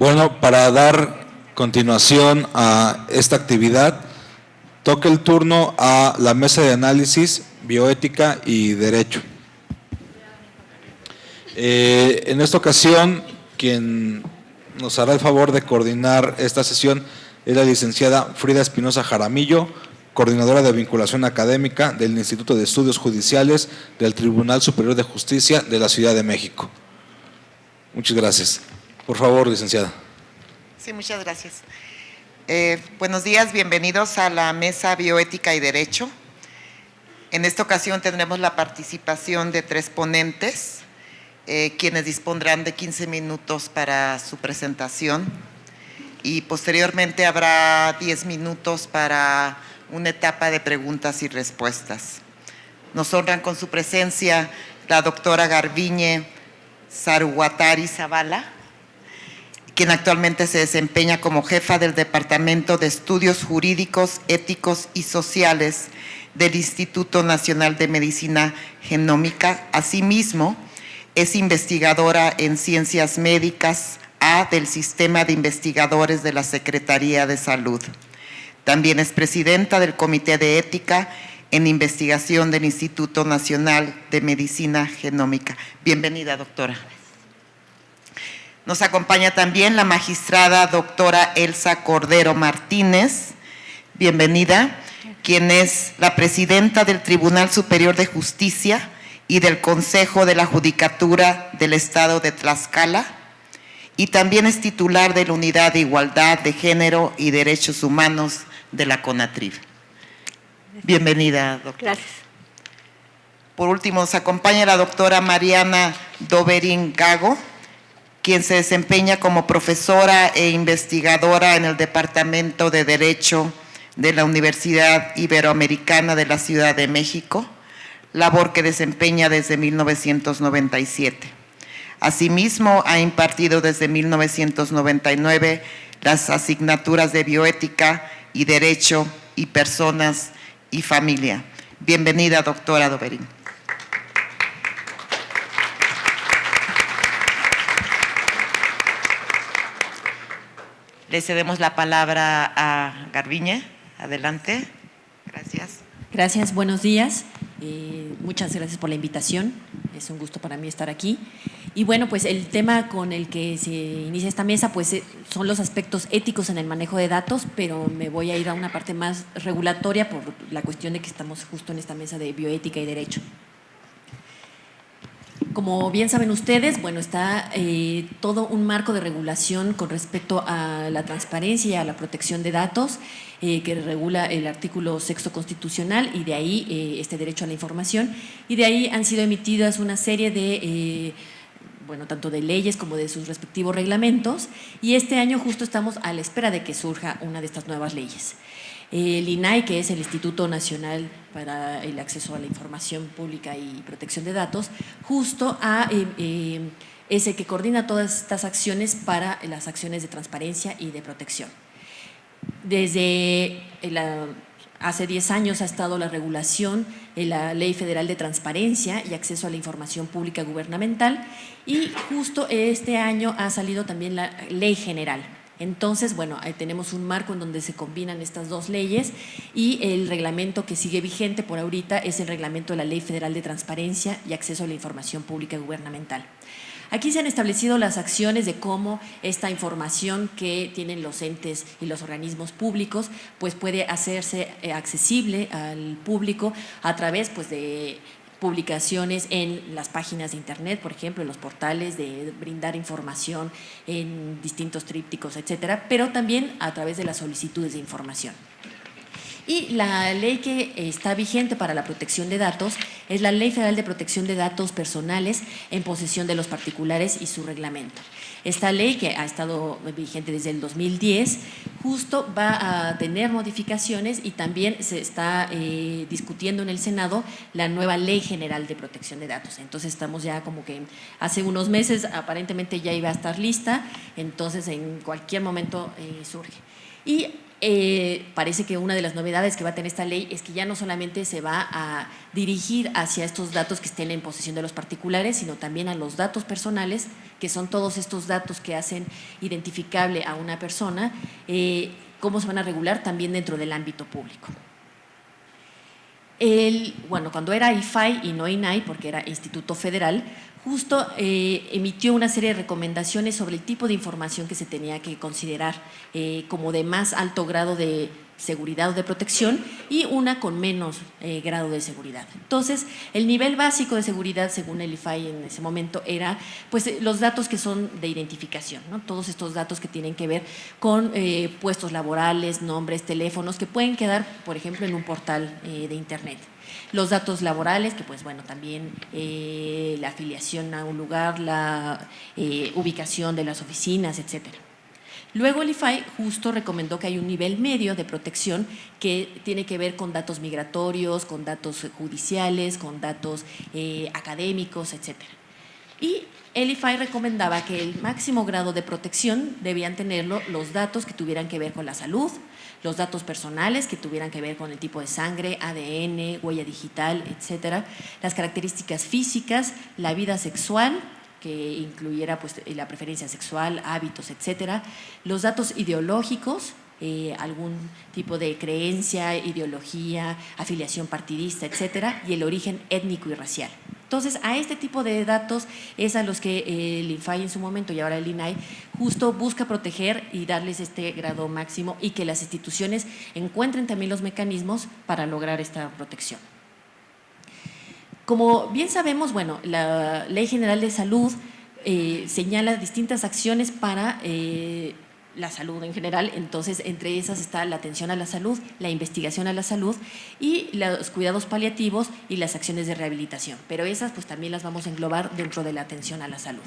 Bueno, para dar continuación a esta actividad, toca el turno a la Mesa de Análisis, Bioética y Derecho. En esta ocasión, quien nos hará el favor de coordinar esta sesión es la licenciada Frida Espinosa Jaramillo, coordinadora de vinculación académica del Instituto de Estudios Judiciales del Tribunal Superior de Justicia de la Ciudad de México. Muchas gracias. Por favor, licenciada. Sí, muchas gracias. Buenos días, bienvenidos a la Mesa Bioética y Derecho. En esta ocasión tendremos la participación de 3 ponentes, quienes dispondrán de 15 minutos para su presentación y posteriormente habrá 10 minutos para una etapa de preguntas y respuestas. Nos honran con su presencia la doctora Garbiñe Saruwatari Zavala, quien actualmente se desempeña como jefa del Departamento de Estudios Jurídicos, Éticos y Sociales del Instituto Nacional de Medicina Genómica. Asimismo, es investigadora en Ciencias Médicas A del Sistema de Investigadores de la Secretaría de Salud. También es presidenta del Comité de Ética en Investigación del Instituto Nacional de Medicina Genómica. Bienvenida, doctora. Nos acompaña también la magistrada doctora Elsa Cordero Martínez, bienvenida, quien es la presidenta del Tribunal Superior de Justicia y del Consejo de la Judicatura del Estado de Tlaxcala, y también es titular de la Unidad de Igualdad de Género y Derechos Humanos de la CONATRIB. Bienvenida, doctora. Gracias. Por último, nos acompaña la doctora Mariana Doberín Gago, quien se desempeña como profesora e investigadora en el Departamento de Derecho de la Universidad Iberoamericana de la Ciudad de México, labor que desempeña desde 1997. Asimismo, ha impartido desde 1999 las asignaturas de Bioética y Derecho y Personas y Familia. Bienvenida, doctora Doberín. Le cedemos la palabra a Garbiñe. Adelante. Gracias. Gracias, buenos días. Muchas gracias por la invitación. Es un gusto para mí estar aquí. Y bueno, pues el tema con el que se inicia esta mesa pues son los aspectos éticos en el manejo de datos, pero me voy a ir a una parte más regulatoria por la cuestión de que estamos justo en esta mesa de bioética y derecho. Como bien saben ustedes, bueno, está todo un marco de regulación con respecto a la transparencia y a la protección de datos que regula el artículo 6º constitucional, y de ahí este derecho a la información, y de ahí han sido emitidas una serie de bueno, tanto de leyes como de sus respectivos reglamentos, y este año justo estamos a la espera de que surja una de estas nuevas leyes. El INAI, que es el Instituto Nacional para el Acceso a la Información Pública y Protección de Datos, justo es el que coordina todas estas acciones para las acciones de transparencia y de protección. Desde hace 10 años ha estado la regulación en la Ley Federal de Transparencia y Acceso a la Información Pública Gubernamental, y justo este año ha salido también la Ley General. Entonces, bueno, ahí tenemos un marco en donde se combinan estas dos leyes, y el reglamento que sigue vigente por ahorita es el reglamento de la Ley Federal de Transparencia y Acceso a la Información Pública Gubernamental. Aquí se han establecido las acciones de cómo esta información que tienen los entes y los organismos públicos pues puede hacerse accesible al público a través pues de publicaciones en las páginas de internet, por ejemplo, en los portales, de brindar información en distintos trípticos, etcétera, pero también a través de las solicitudes de información. Y la ley que está vigente para la protección de datos es la Ley Federal de Protección de Datos Personales en posesión de los particulares y su reglamento. Esta ley, que ha estado vigente desde el 2010, justo va a tener modificaciones, y también se está discutiendo en el Senado la nueva Ley General de Protección de Datos. Entonces estamos ya como que hace unos meses aparentemente ya iba a estar lista, entonces en cualquier momento surge. Y Parece que una de las novedades que va a tener esta ley es que ya no solamente se va a dirigir hacia estos datos que estén en posesión de los particulares, sino también a los datos personales, que son todos estos datos que hacen identificable a una persona, cómo se van a regular también dentro del ámbito público. Bueno, cuando era IFAI y no INAI, porque era Instituto Federal, justo emitió una serie de recomendaciones sobre el tipo de información que se tenía que considerar como de más alto grado de seguridad o de protección y una con menos grado de seguridad. Entonces, el nivel básico de seguridad, según el IFAI en ese momento, era pues los datos que son de identificación, ¿no? Todos estos datos que tienen que ver con puestos laborales, nombres, teléfonos, que pueden quedar, por ejemplo, en un portal de Internet. Los datos laborales, que pues bueno, también la afiliación a un lugar, la ubicación de las oficinas, etcétera. Luego el IFAI justo recomendó que hay un nivel medio de protección que tiene que ver con datos migratorios, con datos judiciales, con datos académicos, etcétera. Y el IFAI recomendaba que el máximo grado de protección debían tenerlo los datos que tuvieran que ver con la salud, los datos personales que tuvieran que ver con el tipo de sangre, ADN, huella digital, etcétera, las características físicas, la vida sexual, que incluyera pues, la preferencia sexual, hábitos, etcétera, los datos ideológicos, algún tipo de creencia, ideología, afiliación partidista, etcétera, y el origen étnico y racial. Entonces, a este tipo de datos es a los que el INFAI en su momento y ahora el INAI justo busca proteger y darles este grado máximo y que las instituciones encuentren también los mecanismos para lograr esta protección. Como bien sabemos, bueno, la Ley General de Salud señala distintas acciones para la salud en general, entonces entre esas está la atención a la salud, la investigación a la salud y los cuidados paliativos y las acciones de rehabilitación, pero esas pues también las vamos a englobar dentro de la atención a la salud.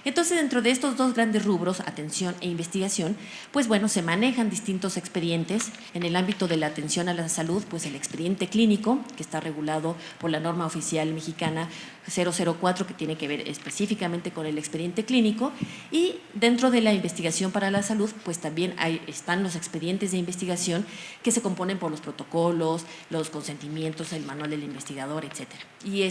Entonces dentro de estos dos grandes rubros, atención e investigación, pues bueno, se manejan distintos expedientes. En el ámbito de la atención a la salud, pues el expediente clínico, que está regulado por la norma oficial mexicana 004, que tiene que ver específicamente con el expediente clínico, y dentro de la investigación para la salud, pues también están los expedientes de investigación que se componen por los protocolos, los consentimientos, el manual del investigador, etcétera. Y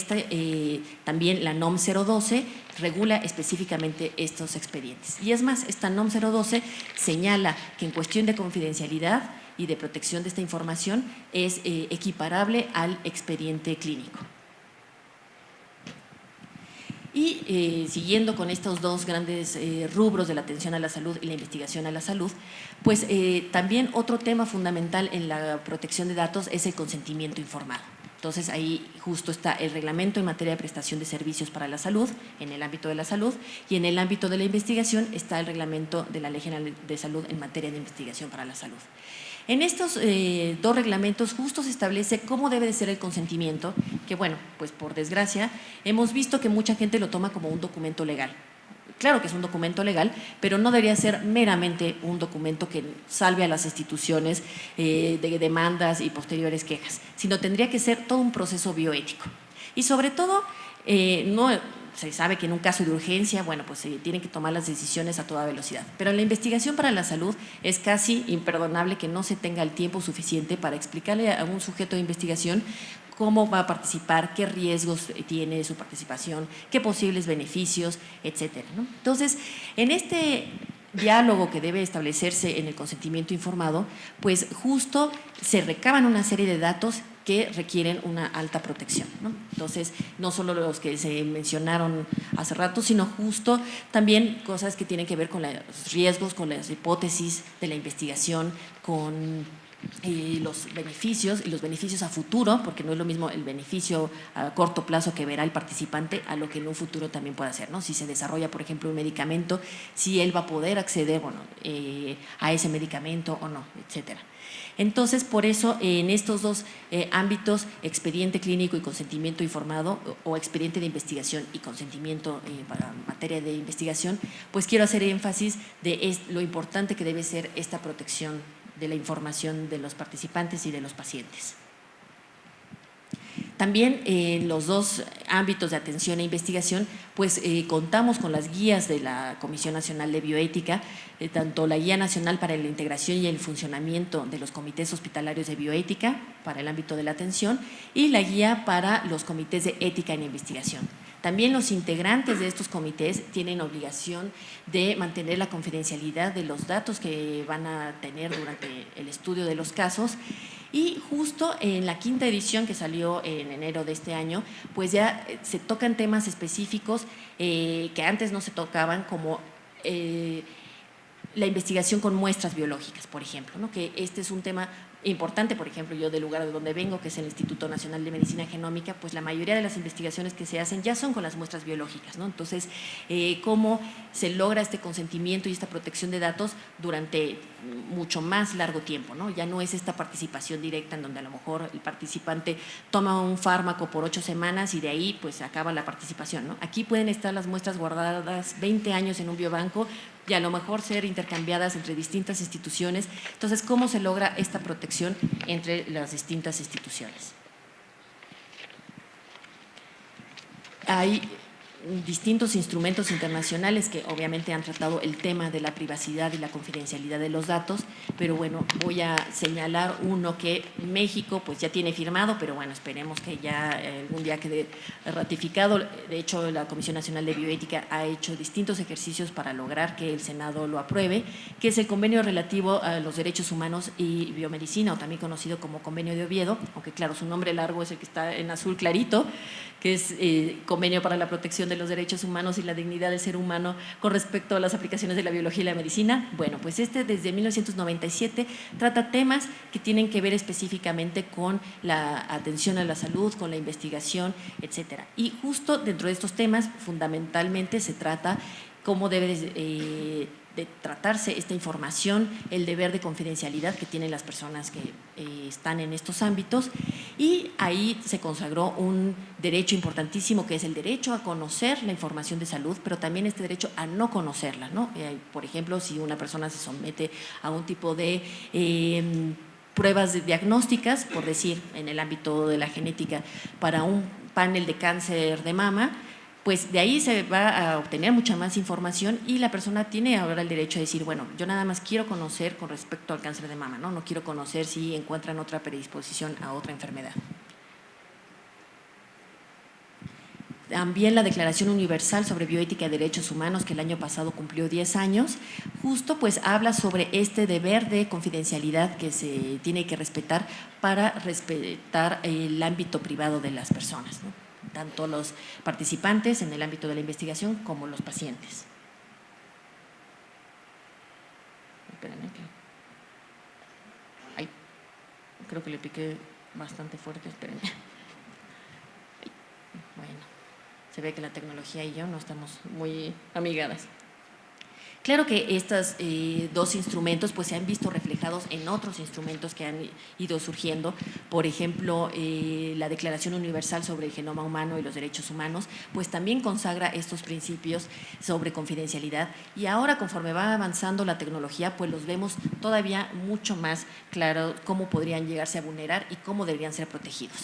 también la NOM 012 regula específicamente estos expedientes. Y es más, esta NOM 012 señala que en cuestión de confidencialidad y de protección de esta información es equiparable al expediente clínico. Y siguiendo con estos dos grandes rubros de la atención a la salud y la investigación a la salud, pues también otro tema fundamental en la protección de datos es el consentimiento informado. Entonces ahí justo está el reglamento en materia de prestación de servicios para la salud, en el ámbito de la salud, y en el ámbito de la investigación está el reglamento de la Ley General de Salud en materia de investigación para la salud. En estos dos reglamentos justo se establece cómo debe de ser el consentimiento, que bueno, pues por desgracia hemos visto que mucha gente lo toma como un documento legal. Claro que es un documento legal, pero no debería ser meramente un documento que salve a las instituciones de demandas y posteriores quejas, sino tendría que ser todo un proceso bioético. Y sobre todo, no se sabe que en un caso de urgencia, bueno, pues se tienen que tomar las decisiones a toda velocidad. Pero en la investigación para la salud es casi imperdonable que no se tenga el tiempo suficiente para explicarle a un sujeto de investigación cómo va a participar, qué riesgos tiene su participación, qué posibles beneficios, etcétera, ¿no? Entonces, en este diálogo que debe establecerse en el consentimiento informado, pues justo se recaban una serie de datos que requieren una alta protección, ¿no? Entonces, no solo los que se mencionaron hace rato, sino justo también cosas que tienen que ver con los riesgos, con las hipótesis de la investigación, con los beneficios y los beneficios a futuro, porque no es lo mismo el beneficio a corto plazo que verá el participante a lo que en un futuro también puede hacer, ¿no? Si se desarrolla, por ejemplo, un medicamento, si él va a poder acceder, bueno, a ese medicamento o no, etcétera. Entonces, por eso, en estos dos ámbitos, expediente clínico y consentimiento informado, o expediente de investigación y consentimiento para materia de investigación, pues quiero hacer énfasis de lo importante que debe ser esta protección de la información de los participantes y de los pacientes. También en los dos ámbitos de atención e investigación, pues contamos con las guías de la Comisión Nacional de Bioética, tanto la Guía Nacional para la Integración y el Funcionamiento de los Comités Hospitalarios de Bioética para el ámbito de la atención y la guía para los comités de ética en investigación. También los integrantes de estos comités tienen obligación de mantener la confidencialidad de los datos que van a tener durante el estudio de los casos. Y justo en la 5ª edición que salió en enero de este año, pues ya se tocan temas específicos que antes no se tocaban, como la investigación con muestras biológicas, por ejemplo, ¿no? Que este es un tema importante. Por ejemplo, yo del lugar de donde vengo, que es el Instituto Nacional de Medicina Genómica, pues la mayoría de las investigaciones que se hacen ya son con las muestras biológicas, ¿no? Entonces, ¿cómo se logra este consentimiento y esta protección de datos durante mucho más largo tiempo, ¿no? Ya no es esta participación directa en donde a lo mejor el participante toma un fármaco por 8 semanas y de ahí pues acaba la participación, ¿no? Aquí pueden estar las muestras guardadas 20 años en un biobanco y a lo mejor ser intercambiadas entre distintas instituciones. Entonces, ¿cómo se logra esta protección entre las distintas instituciones? Hay distintos instrumentos internacionales que obviamente han tratado el tema de la privacidad y la confidencialidad de los datos, pero bueno, voy a señalar uno que México pues ya tiene firmado, pero bueno, esperemos que ya algún día quede ratificado. De hecho, la Comisión Nacional de Bioética ha hecho distintos ejercicios para lograr que el Senado lo apruebe, que es el convenio relativo a los derechos humanos y biomedicina, o también conocido como Convenio de Oviedo, aunque claro, su nombre largo es el que está en azul clarito, que es Convenio para la Protección de los Derechos Humanos y la Dignidad del Ser Humano con respecto a las aplicaciones de la biología y la medicina. Bueno, pues desde 1997 trata temas que tienen que ver específicamente con la atención a la salud, con la investigación, etcétera. Y justo dentro de estos temas, fundamentalmente se trata cómo debe de tratarse esta información, el deber de confidencialidad que tienen las personas que están en estos ámbitos, y ahí se consagró un derecho importantísimo que es el derecho a conocer la información de salud, pero también este derecho a no conocerla, ¿no? Por ejemplo, si una persona se somete a un tipo de pruebas diagnósticas, por decir, en el ámbito de la genética, para un panel de cáncer de mama, pues de ahí se va a obtener mucha más información y la persona tiene ahora el derecho a decir, bueno, yo nada más quiero conocer con respecto al cáncer de mama, no quiero conocer si encuentran otra predisposición a otra enfermedad. También la Declaración Universal sobre Bioética y Derechos Humanos, que el año pasado cumplió 10 años, justo pues habla sobre este deber de confidencialidad que se tiene que respetar para respetar el ámbito privado de las personas, ¿no? Tanto los participantes en el ámbito de la investigación como los pacientes. Espérenme, ay, creo que le piqué bastante fuerte, espérenme. Bueno, se ve que la tecnología y yo no estamos muy amigadas. Claro que estos dos instrumentos pues, se han visto reflejados en otros instrumentos que han ido surgiendo. Por ejemplo, la Declaración Universal sobre el Genoma Humano y los Derechos Humanos, pues también consagra estos principios sobre confidencialidad. Y ahora, conforme va avanzando la tecnología, pues los vemos todavía mucho más claro cómo podrían llegarse a vulnerar y cómo deberían ser protegidos.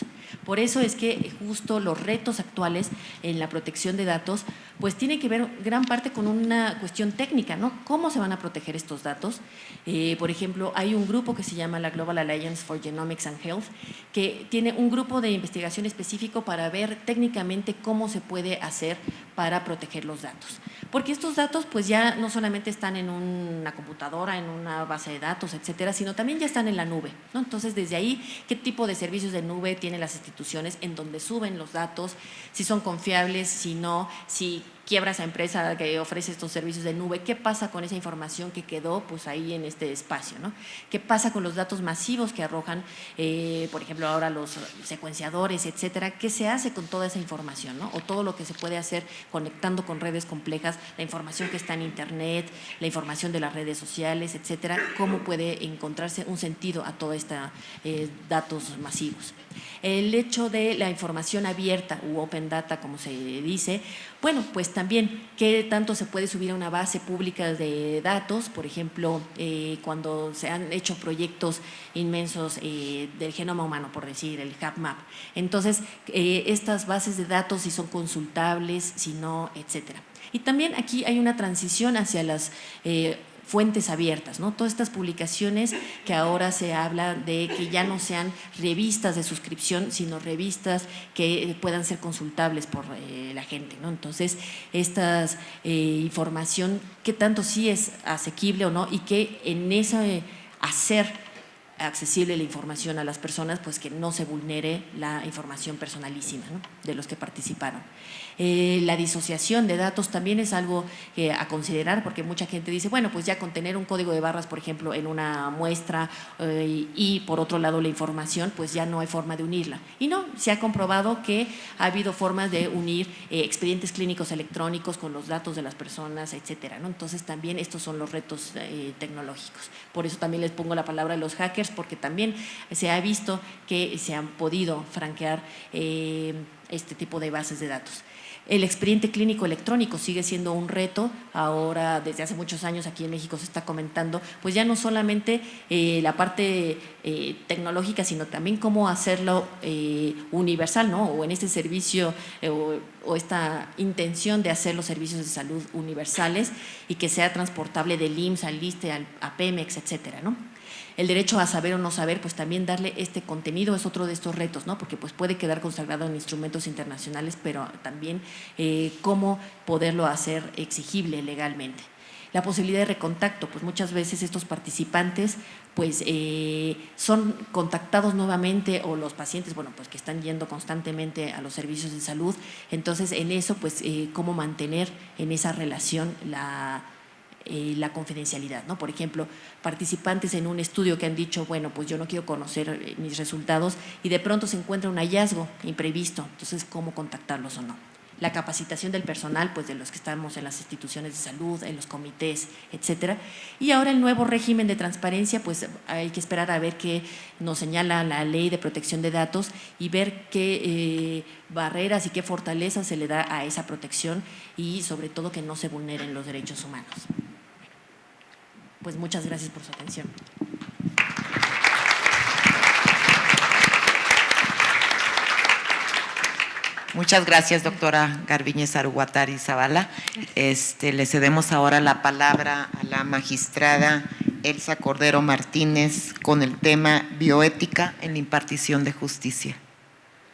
Por eso es que justo los retos actuales en la protección de datos pues tiene que ver gran parte con una cuestión técnica, ¿no? ¿Cómo se van a proteger estos datos? Por ejemplo, hay un grupo que se llama la Global Alliance for Genomics and Health, que tiene un grupo de investigación específico para ver técnicamente cómo se puede hacer para proteger los datos. Porque estos datos pues ya no solamente están en una computadora, en una base de datos, etcétera, sino también ya están en la nube, ¿no? Entonces, desde ahí, ¿qué tipo de servicios de nube tienen las instituciones en donde suben los datos? Si son confiables, si no, si quiebra esa empresa que ofrece estos servicios de nube, ¿qué pasa con esa información que quedó pues ahí en este espacio, ¿no? ¿Qué pasa con los datos masivos que arrojan, por ejemplo, ahora los secuenciadores, etcétera? ¿Qué se hace con toda esa información, ¿no? O todo lo que se puede hacer conectando con redes complejas, la información que está en Internet, la información de las redes sociales, etcétera, cómo puede encontrarse un sentido a todos estos datos masivos. El hecho de la información abierta u open data, como se dice, bueno, pues también qué tanto se puede subir a una base pública de datos, por ejemplo, cuando se han hecho proyectos inmensos del genoma humano, por decir, el HapMap. Entonces, estas bases de datos si son consultables, si no, etcétera. Y también aquí hay una transición hacia las fuentes abiertas, ¿no? Todas estas publicaciones que ahora se habla de que ya no sean revistas de suscripción, sino revistas que puedan ser consultables por la gente, ¿no? Entonces, esta información, qué tanto sí es asequible o no, y que en ese hacer accesible la información a las personas, pues que no se vulnere la información personalísima, ¿no?, de los que participaron. La disociación de datos también es algo a considerar, porque mucha gente dice, bueno, pues ya con tener un código de barras, por ejemplo, en una muestra y por otro lado la información, pues ya no hay forma de unirla. Y no, se ha comprobado que ha habido formas de unir expedientes clínicos electrónicos con los datos de las personas, etcétera, ¿no? Entonces también estos son los retos tecnológicos. Por eso también les pongo la palabra a los hackers, porque también se ha visto que se han podido franquear este tipo de bases de datos. El expediente clínico electrónico sigue siendo un reto. Ahora, desde hace muchos años aquí en México se está comentando, pues ya no solamente la parte tecnológica, sino también cómo hacerlo universal, ¿no? O en este servicio o esta intención de hacer los servicios de salud universales y que sea transportable del IMSS al ISSSTE, a Pemex, etcétera, ¿no? El derecho a saber o no saber, pues también darle este contenido es otro de estos retos, ¿no? Porque pues puede quedar consagrado en instrumentos internacionales, pero también cómo poderlo hacer exigible legalmente. La posibilidad de recontacto, pues muchas veces estos participantes pues son contactados nuevamente, o los pacientes, bueno, pues que están yendo constantemente a los servicios de salud. Entonces, en eso, pues cómo mantener en esa relación la confidencialidad, ¿no? Por ejemplo, participantes en un estudio que han dicho, bueno, pues yo no quiero conocer mis resultados, y de pronto se encuentra un hallazgo imprevisto, entonces, ¿cómo contactarlos o no? La capacitación del personal, pues de los que estamos en las instituciones de salud, en los comités, etcétera. Y ahora el nuevo régimen de transparencia, pues hay que esperar a ver qué nos señala la Ley de Protección de Datos y ver qué barreras y qué fortalezas se le da a esa protección, y sobre todo que no se vulneren los derechos humanos. Pues muchas gracias por su atención. Muchas gracias, doctora Garbiñez Aruguatari Zavala. Le cedemos ahora la palabra a la magistrada Elsa Cordero Martínez con el tema bioética en la impartición de justicia.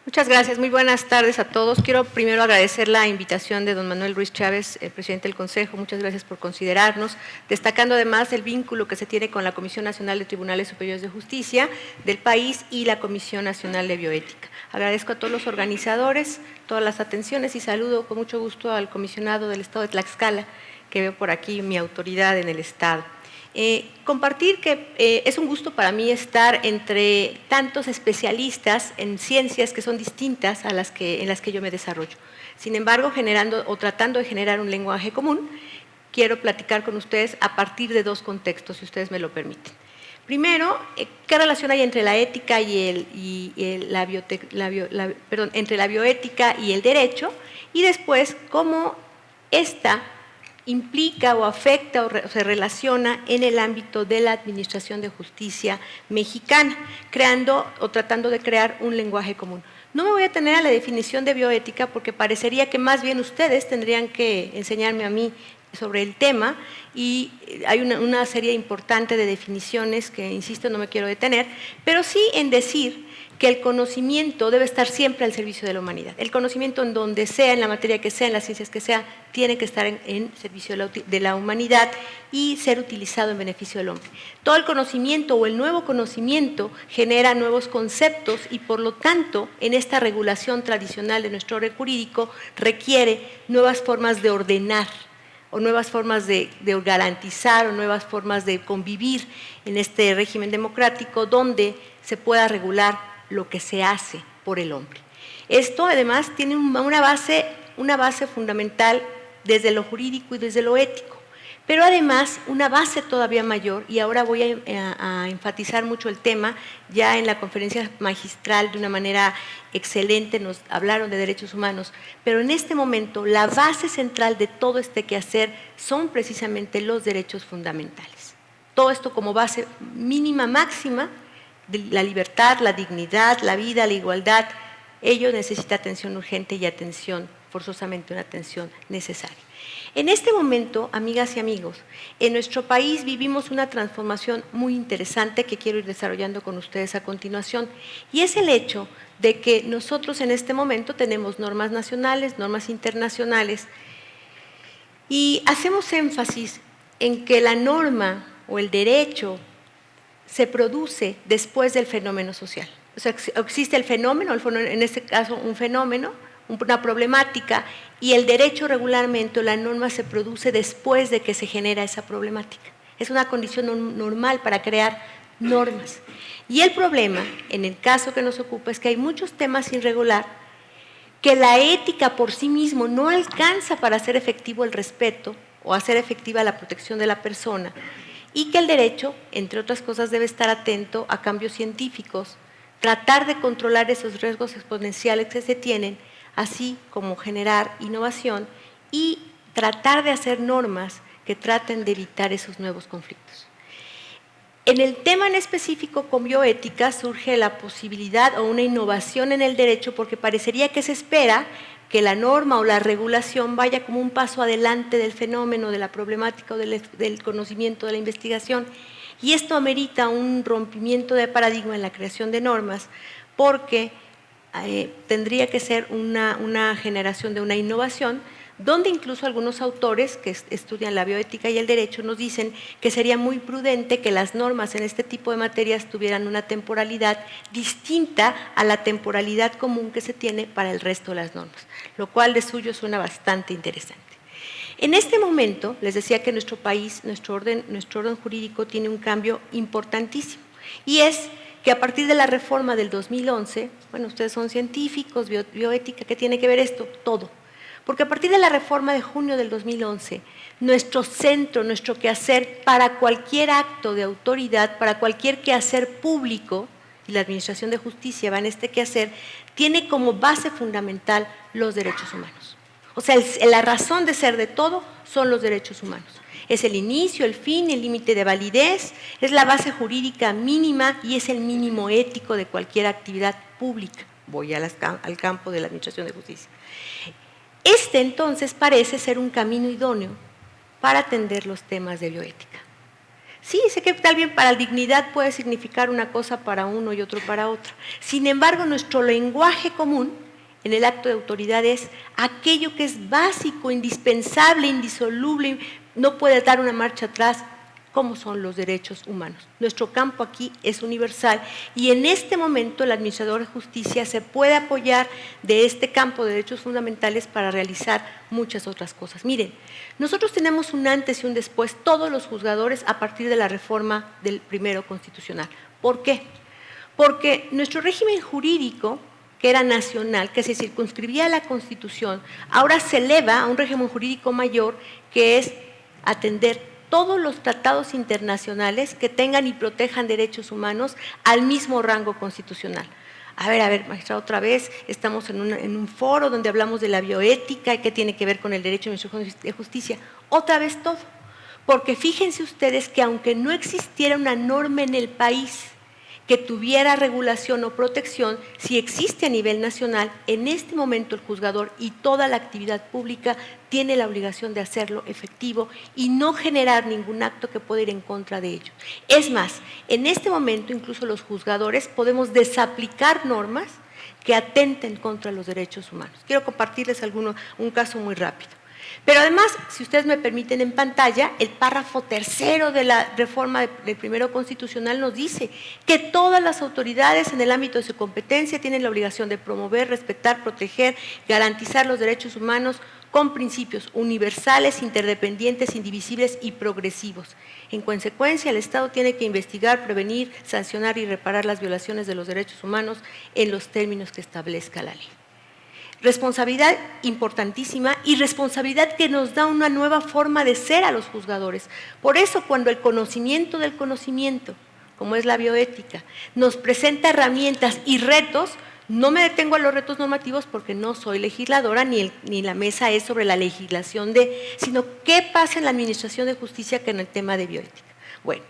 Muchas gracias, muy buenas tardes a todos. Quiero primero agradecer la invitación de don Manuel Ruiz Chávez, el presidente del Consejo. Muchas gracias por considerarnos, destacando además el vínculo que se tiene con la Comisión Nacional de Tribunales Superiores de Justicia del país y la Comisión Nacional de Bioética. Agradezco a todos los organizadores, todas las atenciones, y saludo con mucho gusto al comisionado del Estado de Tlaxcala, que veo por aquí mi autoridad en el Estado. Compartir que es un gusto para mí estar entre tantos especialistas en ciencias que son distintas a en las que yo me desarrollo. Sin embargo, generando o tratando de generar un lenguaje común, quiero platicar con ustedes a partir de dos contextos, si ustedes me lo permiten. Primero, ¿qué relación hay entre la ética entre la bioética y el derecho? Y después, ¿cómo esta implica o afecta o se relaciona en el ámbito de la administración de justicia mexicana, creando o tratando de crear un lenguaje común? No me voy a tener a la definición de bioética, porque parecería que más bien ustedes tendrían que enseñarme a mí sobre el tema, y hay una serie importante de definiciones que, insisto, no me quiero detener, pero sí en decir que el conocimiento debe estar siempre al servicio de la humanidad. El conocimiento, en donde sea, en la materia que sea, en las ciencias que sea, tiene que estar en servicio de la humanidad y ser utilizado en beneficio del hombre. Todo el conocimiento o el nuevo conocimiento genera nuevos conceptos, y por lo tanto, en esta regulación tradicional de nuestro orden jurídico, requiere nuevas formas de ordenar, o nuevas formas de garantizar, o nuevas formas de convivir en este régimen democrático, donde se pueda regular lo que se hace por el hombre. Esto además tiene una base una base fundamental desde lo jurídico y desde lo ético, pero además una base todavía mayor, y ahora voy a enfatizar mucho el tema. Ya en la conferencia magistral de una manera excelente nos hablaron de derechos humanos, pero en este momento la base central de todo este quehacer son precisamente los derechos fundamentales. Todo esto como base mínima, máxima, de la libertad, la dignidad, la vida, la igualdad. Ello necesita atención urgente y atención, forzosamente una atención necesaria. En este momento, amigas y amigos, en nuestro país vivimos una transformación muy interesante que quiero ir desarrollando con ustedes a continuación, y es el hecho de que nosotros en este momento tenemos normas nacionales, normas internacionales, y hacemos énfasis en que la norma o el derecho se produce después del fenómeno social. O sea, existe el fenómeno, en este caso un fenómeno, una problemática, y el derecho regularmente, la norma se produce después de que se genera esa problemática. Es una condición normal para crear normas. Y el problema, en el caso que nos ocupa, es que hay muchos temas sin regular, que la ética por sí mismo no alcanza para hacer efectivo el respeto o hacer efectiva la protección de la persona, y que el derecho, entre otras cosas, debe estar atento a cambios científicos, tratar de controlar esos riesgos exponenciales que se tienen, así como generar innovación y tratar de hacer normas que traten de evitar esos nuevos conflictos. En el tema en específico con bioética surge la posibilidad o una innovación en el derecho, porque parecería que se espera que la norma o la regulación vaya como un paso adelante del fenómeno, de la problemática o del conocimiento, de la investigación, y esto amerita un rompimiento de paradigma en la creación de normas, porque tendría que ser una generación de una innovación, donde incluso algunos autores que estudian la bioética y el derecho nos dicen que sería muy prudente que las normas en este tipo de materias tuvieran una temporalidad distinta a la temporalidad común que se tiene para el resto de las normas, lo cual de suyo suena bastante interesante. En este momento, les decía que nuestro país, nuestro orden jurídico tiene un cambio importantísimo, y es que a partir de la reforma del 2011, bueno, ustedes son científicos, bioética, ¿qué tiene que ver esto? Todo. Porque a partir de la reforma de junio del 2011, nuestro centro, nuestro quehacer para cualquier acto de autoridad, para cualquier quehacer público, y la Administración de Justicia va en este quehacer, tiene como base fundamental los derechos humanos. O sea, la razón de ser de todo son los derechos humanos. Es el inicio, el fin, el límite de validez, es la base jurídica mínima y es el mínimo ético de cualquier actividad pública. Voy al campo de la Administración de Justicia. Este entonces parece ser un camino idóneo para atender los temas de bioética. Sí, sé que tal bien para la dignidad puede significar una cosa para uno y otro para otro. Sin embargo, nuestro lenguaje común en el acto de autoridad es aquello que es básico, indispensable, indisoluble, no puede dar una marcha atrás, como son los derechos humanos. Nuestro campo aquí es universal, y en este momento el administrador de justicia se puede apoyar de este campo de derechos fundamentales para realizar muchas otras cosas. Miren, nosotros tenemos un antes y un después, todos los juzgadores, a partir de la reforma del primero constitucional. ¿Por qué? Porque nuestro régimen jurídico, que era nacional, que se circunscribía a la Constitución, ahora se eleva a un régimen jurídico mayor, que es atender todos los tratados internacionales que tengan y protejan derechos humanos al mismo rango constitucional. A ver, magistrado, otra vez estamos en un foro donde hablamos de la bioética y qué tiene que ver con el derecho de justicia. Otra vez todo, porque fíjense ustedes que aunque no existiera una norma en el país que tuviera regulación o protección, si existe a nivel nacional, en este momento el juzgador y toda la actividad pública tiene la obligación de hacerlo efectivo y no generar ningún acto que pueda ir en contra de ello. Es más, en este momento incluso los juzgadores podemos desaplicar normas que atenten contra los derechos humanos. Quiero compartirles un caso muy rápido. Pero además, si ustedes me permiten en pantalla, el párrafo tercero de la reforma del primero constitucional nos dice que todas las autoridades en el ámbito de su competencia tienen la obligación de promover, respetar, proteger, garantizar los derechos humanos con principios universales, interdependientes, indivisibles y progresivos. En consecuencia, el Estado tiene que investigar, prevenir, sancionar y reparar las violaciones de los derechos humanos en los términos que establezca la ley. Responsabilidad importantísima y responsabilidad que nos da una nueva forma de ser a los juzgadores. Por eso, cuando el conocimiento del conocimiento, como es la bioética, nos presenta herramientas y retos, no me detengo a los retos normativos porque no soy legisladora ni la mesa es sobre la legislación sino qué pasa en la Administración de Justicia que en el tema de bioética. Bueno,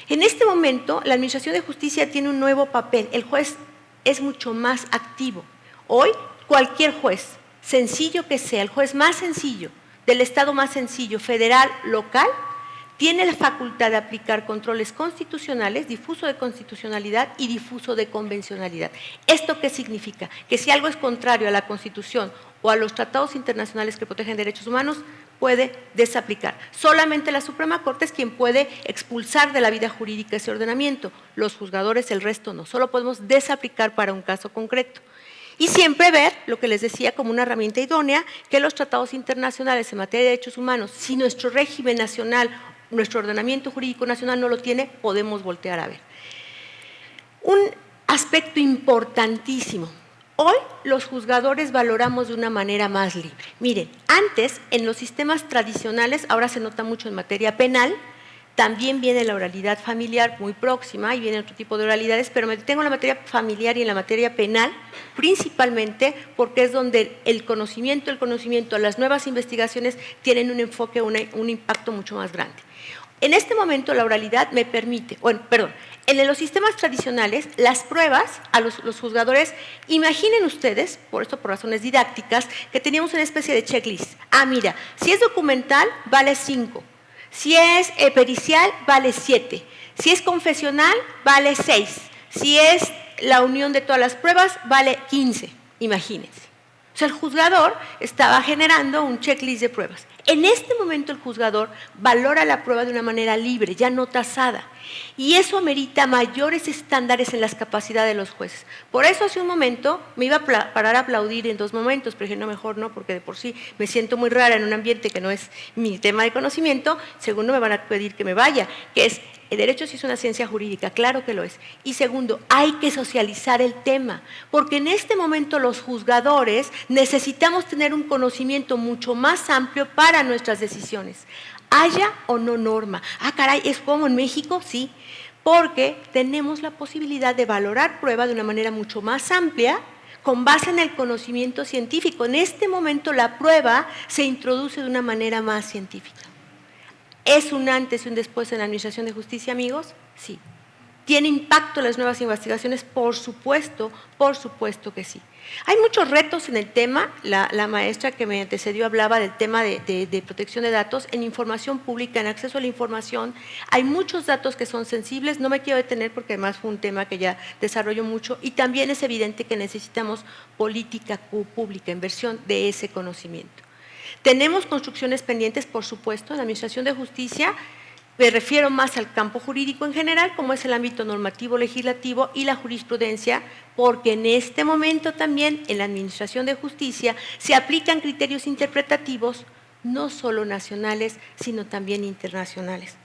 en este momento la Administración de Justicia tiene un nuevo papel, el juez es mucho más activo. Hoy, cualquier juez, sencillo que sea, el juez más sencillo, del estado más sencillo, federal, local, tiene la facultad de aplicar controles constitucionales, difuso de constitucionalidad y difuso de convencionalidad. ¿Esto qué significa? Que si algo es contrario a la Constitución o a los tratados internacionales que protegen derechos humanos, puede desaplicar. Solamente la Suprema Corte es quien puede expulsar de la vida jurídica ese ordenamiento. Los juzgadores, el resto no. Solo podemos desaplicar para un caso concreto. Y siempre ver, lo que les decía, como una herramienta idónea, que los tratados internacionales en materia de derechos humanos, si nuestro régimen nacional, nuestro ordenamiento jurídico nacional no lo tiene, podemos voltear a ver. Un aspecto importantísimo. Hoy los juzgadores valoramos de una manera más libre. Miren, antes en los sistemas tradicionales, ahora se nota mucho en materia penal, también viene la oralidad familiar muy próxima y viene otro tipo de oralidades, pero me detengo en la materia familiar y en la materia penal, principalmente porque es donde el conocimiento, las nuevas investigaciones tienen un enfoque, un impacto mucho más grande. En este momento la oralidad me permite, en los sistemas tradicionales las pruebas a los juzgadores, imaginen ustedes, por esto por razones didácticas, que teníamos una especie de checklist. Mira, si es documental vale 5, si es pericial vale 7, si es confesional vale 6, si es la unión de todas las pruebas vale 15, imagínense. O sea, el juzgador estaba generando un checklist de pruebas. En este momento el juzgador valora la prueba de una manera libre, ya no tasada, y eso amerita mayores estándares en las capacidades de los jueces. Por eso hace un momento me iba a parar a aplaudir en 2 momentos, pero dije, no, mejor no, porque de por sí me siento muy rara en un ambiente que no es mi tema de conocimiento. Segundo, me van a pedir que me vaya, que es, el derecho sí es una ciencia jurídica, claro que lo es. Y segundo, hay que socializar el tema, porque en este momento los juzgadores necesitamos tener un conocimiento mucho más amplio para nuestras decisiones. Haya o no norma. Caray, ¿es como en México? Sí, porque tenemos la posibilidad de valorar prueba de una manera mucho más amplia con base en el conocimiento científico. En este momento la prueba se introduce de una manera más científica. ¿Es un antes y un después en la Administración de Justicia, amigos? Sí. ¿Tiene impacto en las nuevas investigaciones? Por supuesto que sí. Hay muchos retos en el tema, la maestra que me antecedió hablaba del tema de protección de datos, en información pública, en acceso a la información, hay muchos datos que son sensibles, no me quiero detener porque además fue un tema que ya desarrolló mucho y también es evidente que necesitamos política pública, inversión de ese conocimiento. Tenemos construcciones pendientes, por supuesto, en la Administración de Justicia. Me refiero más al campo jurídico en general, como es el ámbito normativo, legislativo y la jurisprudencia, porque en este momento también en la Administración de Justicia se aplican criterios interpretativos, no solo nacionales, sino también internacionales.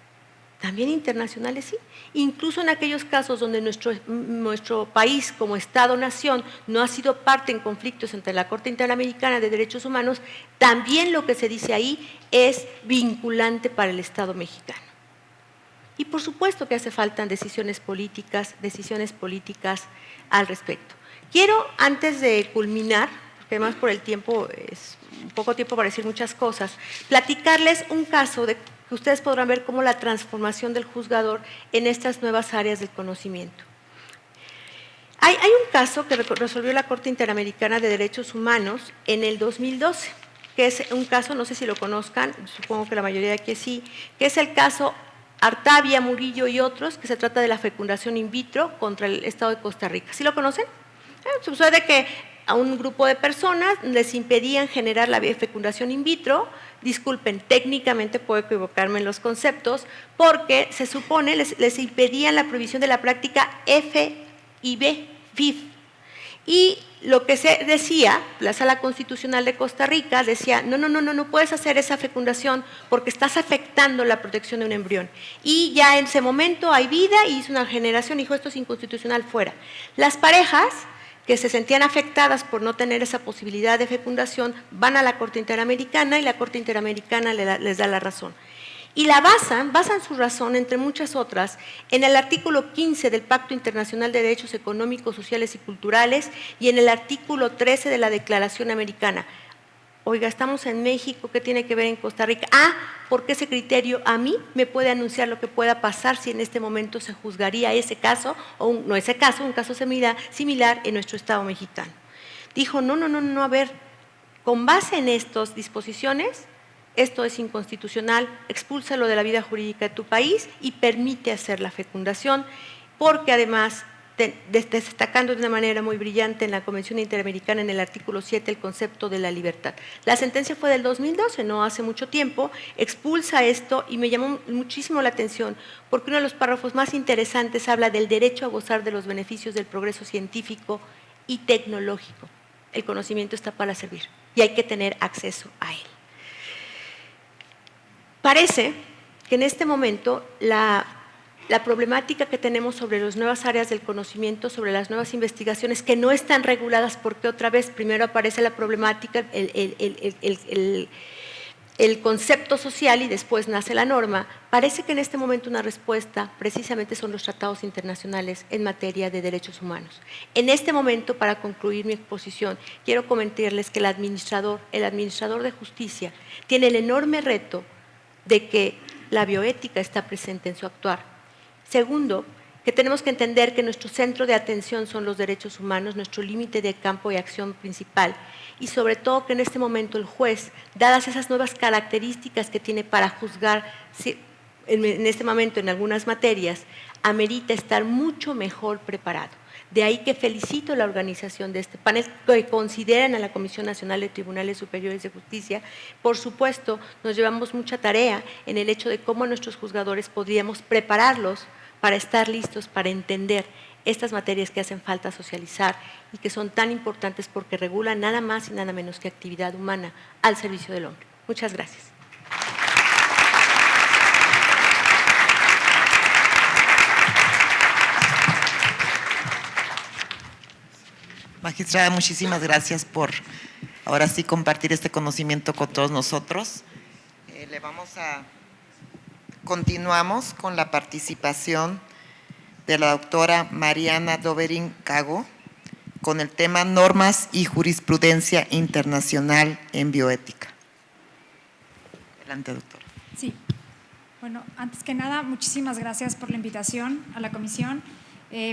También internacionales, sí. Incluso en aquellos casos donde nuestro país como Estado-nación no ha sido parte en conflictos entre la Corte Interamericana de Derechos Humanos, también lo que se dice ahí es vinculante para el Estado mexicano. Y por supuesto que hace falta decisiones políticas al respecto. Quiero, antes de culminar, porque además por el tiempo es poco tiempo para decir muchas cosas, platicarles un caso que ustedes podrán ver cómo la transformación del juzgador en estas nuevas áreas del conocimiento. Hay un caso que resolvió la Corte Interamericana de Derechos Humanos en el 2012, que es un caso, no sé si lo conozcan, supongo que la mayoría de aquí sí, que es el caso Artavia, Murillo y otros, que se trata de la fecundación in vitro contra el Estado de Costa Rica. ¿Sí lo conocen? Sucede que a un grupo de personas les impedían generar la fecundación in vitro, disculpen, técnicamente puedo equivocarme en los conceptos, porque se supone les impedían la prohibición de la práctica FIV, y lo que se decía, la Sala Constitucional de Costa Rica decía, no puedes hacer esa fecundación porque estás afectando la protección de un embrión. Y ya en ese momento hay vida y hizo una generación, dijo esto es inconstitucional, fuera. Las parejas que se sentían afectadas por no tener esa posibilidad de fecundación, van a la Corte Interamericana y la Corte Interamericana les da la razón. Y la basan su razón, entre muchas otras, en el artículo 15 del Pacto Internacional de Derechos Económicos, Sociales y Culturales y en el artículo 13 de la Declaración Americana. Oiga, estamos en México, ¿qué tiene que ver en Costa Rica? Porque ese criterio a mí me puede anunciar lo que pueda pasar si en este momento se juzgaría ese caso, o un caso similar en nuestro Estado mexicano. Dijo, no, a ver, con base en estas disposiciones, esto es inconstitucional, expúlsalo de la vida jurídica de tu país y permite hacer la fecundación, porque además, destacando de una manera muy brillante en la Convención Interamericana en el artículo 7 el concepto de la libertad. La sentencia fue del 2012, no hace mucho tiempo, expulsa esto y me llamó muchísimo la atención porque uno de los párrafos más interesantes habla del derecho a gozar de los beneficios del progreso científico y tecnológico. El conocimiento está para servir y hay que tener acceso a él. Parece que en este momento la problemática que tenemos sobre las nuevas áreas del conocimiento, sobre las nuevas investigaciones que no están reguladas, porque otra vez primero aparece la problemática, el concepto social y después nace la norma, parece que en este momento una respuesta precisamente son los tratados internacionales en materia de derechos humanos. En este momento, para concluir mi exposición, quiero comentarles que el administrador de justicia tiene el enorme reto de que la bioética está presente en su actuar. Segundo, que tenemos que entender que nuestro centro de atención son los derechos humanos, nuestro límite de campo de acción principal, y sobre todo que en este momento el juez, dadas esas nuevas características que tiene para juzgar en este momento en algunas materias, amerita estar mucho mejor preparado. De ahí que felicito la organización de este panel, que consideran a la Comisión Nacional de Tribunales Superiores de Justicia. Por supuesto, nos llevamos mucha tarea en el hecho de cómo nuestros juzgadores podríamos prepararlos para estar listos, para entender estas materias que hacen falta socializar y que son tan importantes porque regulan nada más y nada menos que actividad humana al servicio del hombre. Muchas gracias. Magistrada, muchísimas gracias por ahora sí compartir este conocimiento con todos nosotros. Continuamos con la participación de la doctora Mariana Doberin Cago con el tema Normas y Jurisprudencia Internacional en Bioética. Adelante, doctora. Sí. Bueno, antes que nada, muchísimas gracias por la invitación a la comisión.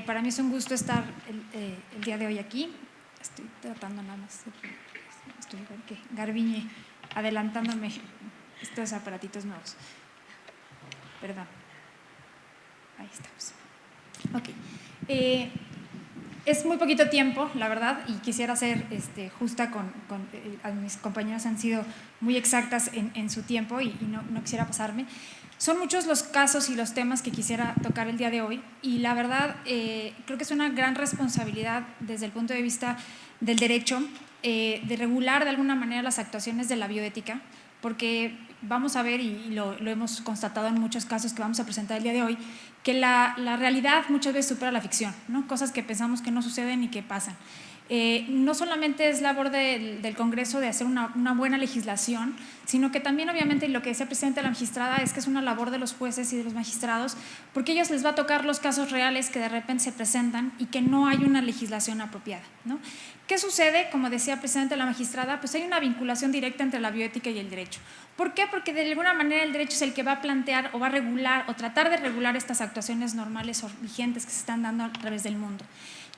Para mí es un gusto estar el día de hoy aquí. Estoy tratando nada más, estoy que Garbiñe adelantándome estos aparatitos nuevos. Perdón. Ahí estamos. Ok. Es muy poquito tiempo, la verdad, y quisiera ser justa mis compañeras han sido muy exactas en su tiempo y no quisiera pasarme. Son muchos los casos y los temas que quisiera tocar el día de hoy y la verdad creo que es una gran responsabilidad desde el punto de vista del derecho de regular de alguna manera las actuaciones de la bioética, porque vamos a ver, y lo hemos constatado en muchos casos que vamos a presentar el día de hoy, que la realidad muchas veces supera la ficción, ¿no? Cosas que pensamos que no suceden y que pasan. No solamente es labor del Congreso de hacer una buena legislación, sino que también obviamente lo que decía el presidente de la magistrada es que es una labor de los jueces y de los magistrados, porque a ellos les va a tocar los casos reales que de repente se presentan y que no hay una legislación apropiada, ¿no? ¿Qué sucede? Como decía el presidente de la magistrada, pues hay una vinculación directa entre la bioética y el derecho. ¿Por qué? Porque de alguna manera el derecho es el que va a plantear o va a regular o tratar de regular estas actuaciones normales o vigentes que se están dando a través del mundo.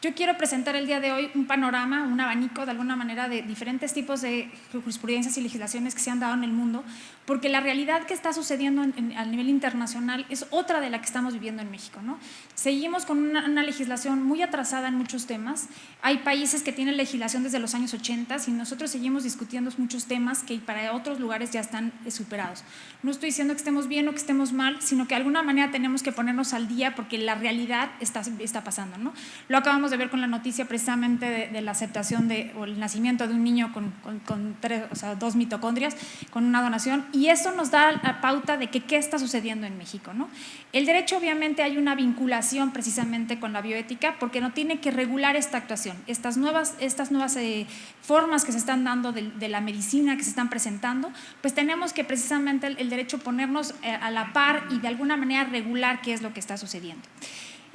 Yo quiero presentar el día de hoy un panorama, un abanico de alguna manera de diferentes tipos de jurisprudencias y legislaciones que se han dado en el mundo, porque la realidad que está sucediendo a nivel internacional es otra de la que estamos viviendo en México, ¿no? Seguimos con una legislación muy atrasada en muchos temas. Hay países que tienen legislación desde los años 80 y nosotros seguimos discutiendo muchos temas que para otros lugares ya están superados. No estoy diciendo que estemos bien o que estemos mal, sino que de alguna manera tenemos que ponernos al día porque la realidad está pasando, ¿no? Lo acabamos de de ver con la noticia precisamente de la aceptación o el nacimiento de un niño con 2 mitocondrias, con una donación, y eso nos da la pauta de qué está sucediendo en México, ¿no? El derecho, obviamente, hay una vinculación precisamente con la bioética, porque no tiene que regular esta actuación. Estas nuevas formas que se están dando de la medicina, que se están presentando, pues tenemos que precisamente el derecho ponernos a la par y de alguna manera regular qué es lo que está sucediendo.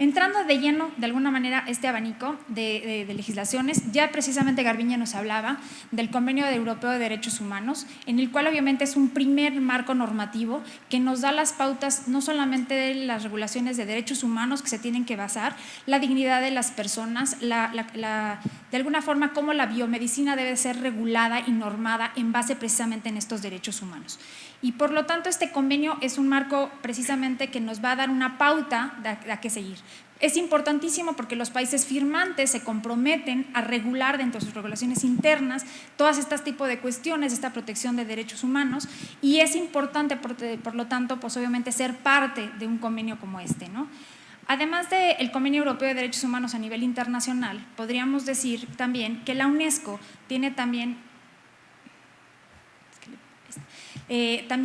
Entrando de lleno, de alguna manera, este abanico de legislaciones, ya precisamente Garbiñe nos hablaba del Convenio Europeo de Derechos Humanos, en el cual obviamente es un primer marco normativo que nos da las pautas no solamente de las regulaciones de derechos humanos que se tienen que basar, la dignidad de las personas, de alguna forma cómo la biomedicina debe ser regulada y normada en base precisamente en estos derechos humanos. Y por lo tanto este convenio es un marco precisamente que nos va a dar una pauta de a qué seguir. Es importantísimo porque los países firmantes se comprometen a regular dentro de sus regulaciones internas todas estas tipos de cuestiones, esta protección de derechos humanos, y es importante por lo tanto pues obviamente ser parte de un convenio como este, ¿no? Además del Convenio Europeo de Derechos Humanos a nivel internacional, podríamos decir también que la UNESCO tiene también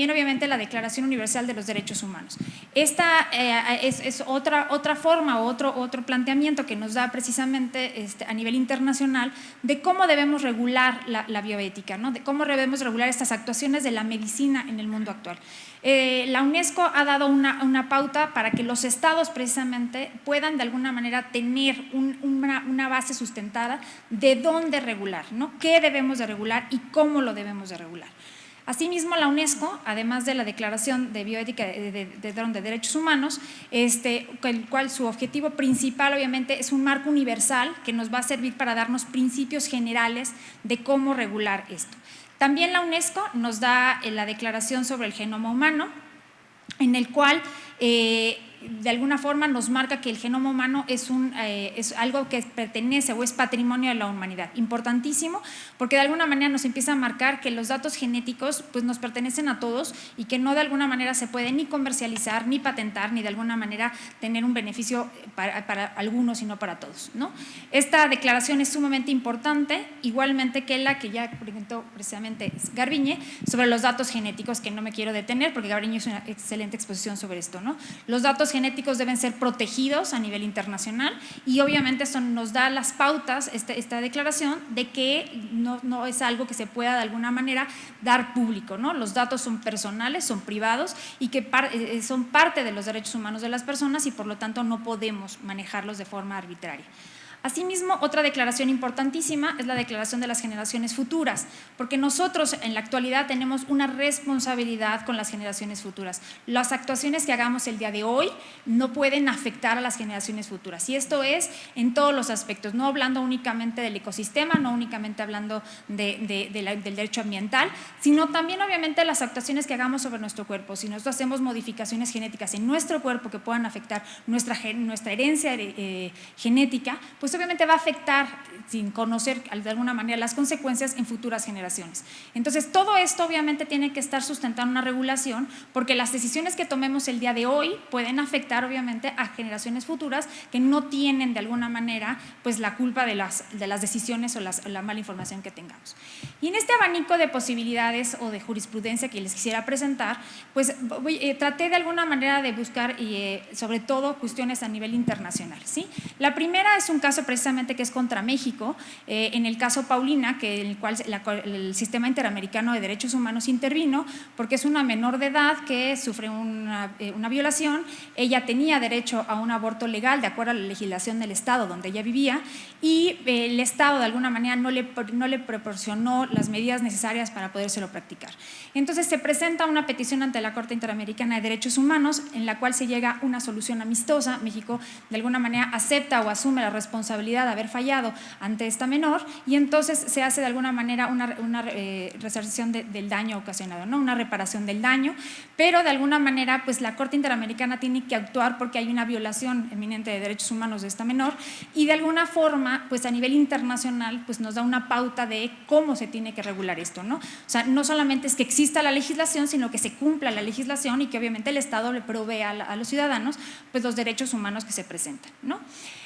obviamente la Declaración Universal de los Derechos Humanos. Esta es otra forma o otro planteamiento que nos da precisamente a nivel internacional de cómo debemos regular la bioética, ¿no? De cómo debemos regular estas actuaciones de la medicina en el mundo actual. La UNESCO ha dado una pauta para que los estados precisamente puedan de alguna manera tener una base sustentada de dónde regular, ¿no? Qué debemos de regular y cómo lo debemos de regular. Asimismo, la UNESCO, además de la Declaración de Bioética de Derechos Humanos, el cual su objetivo principal obviamente es un marco universal que nos va a servir para darnos principios generales de cómo regular esto. También la UNESCO nos da la Declaración sobre el Genoma Humano, en el cual de alguna forma nos marca que el genoma humano es algo que pertenece o es patrimonio de la humanidad. Importantísimo, porque de alguna manera nos empieza a marcar que los datos genéticos pues, nos pertenecen a todos y que no de alguna manera se puede ni comercializar, ni patentar, ni de alguna manera tener un beneficio para algunos y no para todos, ¿no? Esta declaración es sumamente importante, igualmente que la que ya presentó precisamente Garbiñe sobre los datos genéticos, que no me quiero detener porque Garbiñe hizo una excelente exposición sobre esto, ¿no? Los datos genéticos deben ser protegidos a nivel internacional y obviamente eso nos da las pautas, esta declaración, de que no es algo que se pueda de alguna manera dar público, ¿no? Los datos son personales, son privados y que son parte de los derechos humanos de las personas y por lo tanto no podemos manejarlos de forma arbitraria. Asimismo, otra declaración importantísima es la declaración de las generaciones futuras, porque nosotros en la actualidad tenemos una responsabilidad con las generaciones futuras. Las actuaciones que hagamos el día de hoy no pueden afectar a las generaciones futuras, y esto es en todos los aspectos, no hablando únicamente del ecosistema, no únicamente hablando del derecho ambiental, sino también obviamente las actuaciones que hagamos sobre nuestro cuerpo. Si nosotros hacemos modificaciones genéticas en nuestro cuerpo que puedan afectar nuestra herencia genética, pues obviamente va a afectar, sin conocer de alguna manera las consecuencias, en futuras generaciones. Entonces, todo esto obviamente tiene que estar sustentado en una regulación, porque las decisiones que tomemos el día de hoy pueden afectar obviamente a generaciones futuras que no tienen de alguna manera pues la culpa de las decisiones o la mala información que tengamos. Y en este abanico de posibilidades o de jurisprudencia que les quisiera presentar, pues traté de alguna manera de buscar sobre todo cuestiones a nivel internacional, ¿sí? La primera es un caso precisamente que es contra México, en el caso Paulina, en el cual el Sistema Interamericano de Derechos Humanos intervino, porque es una menor de edad que sufre una violación. Ella tenía derecho a un aborto legal de acuerdo a la legislación del estado donde ella vivía, y el estado de alguna manera no le proporcionó las medidas necesarias para podérselo practicar. Entonces se presenta una petición ante la Corte Interamericana de Derechos Humanos, en la cual se llega a una solución amistosa. México de alguna manera acepta o asume la responsabilidad de haber fallado ante esta menor, y entonces se hace de alguna manera una resarcción del daño ocasionado, ¿no? Una reparación del daño, pero de alguna manera pues la Corte Interamericana tiene que actuar porque hay una violación eminente de derechos humanos de esta menor, y de alguna forma pues a nivel internacional pues nos da una pauta de cómo se tiene que regular esto, ¿no? O sea, no solamente es que exista la legislación, sino que se cumpla la legislación y que obviamente el Estado le provea a los ciudadanos pues los derechos humanos que se presentan, ¿no?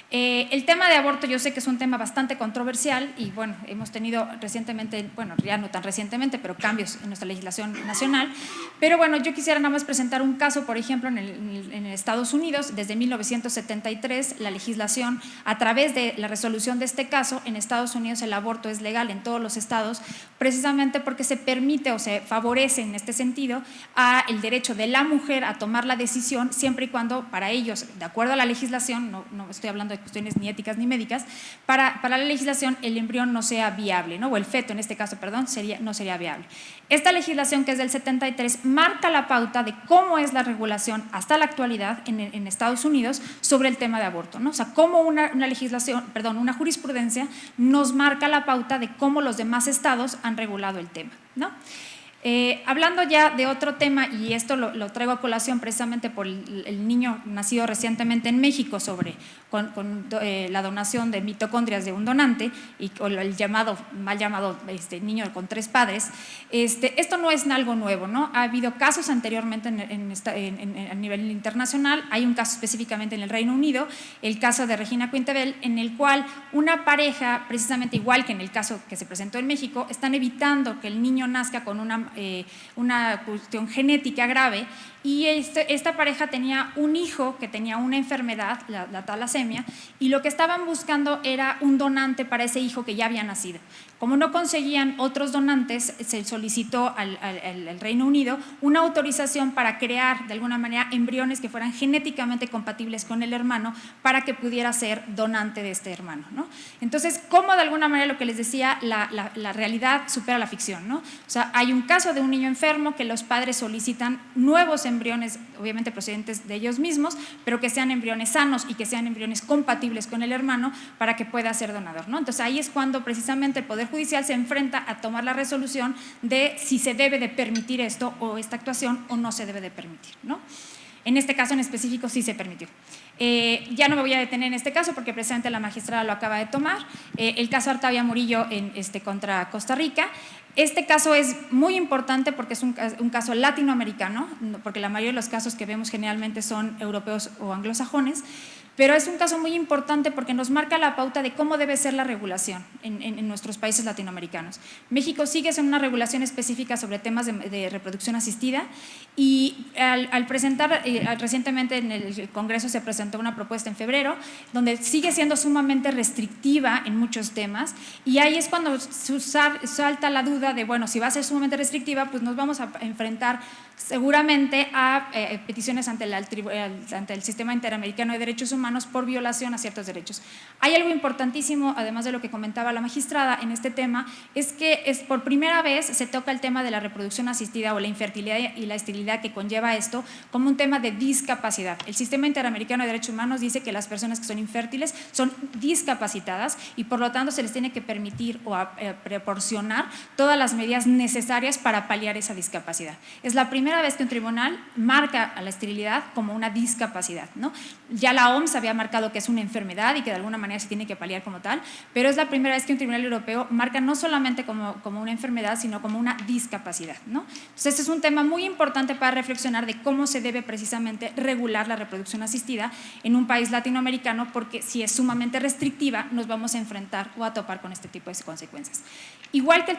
El tema de aborto yo sé que es un tema bastante controversial y bueno, hemos tenido recientemente, bueno, ya no tan recientemente, pero cambios en nuestra legislación nacional. Pero bueno, yo quisiera nada más presentar un caso, por ejemplo, en Estados Unidos, desde 1973, la legislación, a través de la resolución de este caso, en Estados Unidos el aborto es legal en todos los estados, precisamente porque se permite o se favorece en este sentido a el derecho de la mujer a tomar la decisión, siempre y cuando para ellos, de acuerdo a la legislación, no estoy hablando de cuestiones ni éticas ni médicas, para la legislación el embrión no sea viable, ¿no? O el feto en este caso, perdón, no sería viable. Esta legislación, que es del 73, marca la pauta de cómo es la regulación hasta la actualidad en Estados Unidos sobre el tema de aborto, ¿no? O sea, cómo una jurisprudencia nos marca la pauta de cómo los demás estados han regulado el tema, ¿no? Hablando ya de otro tema, y esto lo traigo a colación precisamente por el niño nacido recientemente en México con la donación de mitocondrias de un donante y el mal llamado niño con 3 padres. Esto no es algo nuevo, ¿no? Ha habido casos anteriormente a nivel internacional. Hay un caso específicamente en el Reino Unido, el caso de Regina Quintabel, en el cual una pareja, precisamente igual que en el caso que se presentó en México, están evitando que el niño nazca con una cuestión genética grave, y esta pareja tenía un hijo que tenía una enfermedad, la talasemia, y lo que estaban buscando era un donante para ese hijo que ya había nacido. Como no conseguían otros donantes, se solicitó al Reino Unido una autorización para crear de alguna manera embriones que fueran genéticamente compatibles con el hermano para que pudiera ser donante de este hermano, ¿no? Entonces, ¿cómo de alguna manera, lo que les decía, la realidad supera la ficción, ¿no? O sea, hay un caso de un niño enfermo que los padres solicitan nuevos embriones, obviamente procedentes de ellos mismos, pero que sean embriones sanos y que sean embriones compatibles con el hermano para que pueda ser donador, ¿no? Entonces ahí es cuando precisamente el Poder Judicial se enfrenta a tomar la resolución de si se debe de permitir esto o esta actuación o no se debe de permitir, ¿no? En este caso en específico sí se permitió. Ya no me voy a detener en este caso porque precisamente la magistrada lo acaba de tomar. El caso Artavia Murillo contra Costa Rica. Este caso es muy importante porque es un caso latinoamericano, porque la mayoría de los casos que vemos generalmente son europeos o anglosajones, pero es un caso muy importante porque nos marca la pauta de cómo debe ser la regulación en nuestros países latinoamericanos. México sigue sin una regulación específica sobre temas de reproducción asistida, y al presentar, recientemente en el Congreso se presentó una propuesta en febrero, donde sigue siendo sumamente restrictiva en muchos temas, y ahí es cuando salta la duda de, bueno, si va a ser sumamente restrictiva, pues nos vamos a enfrentar seguramente a peticiones ante el Sistema Interamericano de Derechos Humanos por violación a ciertos derechos. Hay algo importantísimo, además de lo que comentaba la magistrada en este tema, es que por primera vez se toca el tema de la reproducción asistida o la infertilidad y la esterilidad que conlleva esto como un tema de discapacidad. El Sistema Interamericano de Derechos Humanos dice que las personas que son infértiles son discapacitadas y por lo tanto se les tiene que permitir o proporcionar todas las medidas necesarias para paliar esa discapacidad. Es la primera vez que un tribunal marca a la esterilidad como una discapacidad, ¿no? Ya la OMS había marcado que es una enfermedad y que de alguna manera se tiene que paliar como tal, pero es la primera vez que un tribunal europeo marca no solamente como una enfermedad, sino como una discapacidad, ¿no? Entonces, este es un tema muy importante para reflexionar de cómo se debe precisamente regular la reproducción asistida en un país latinoamericano, porque si es sumamente restrictiva, nos vamos a enfrentar o a topar con este tipo de consecuencias. Igual que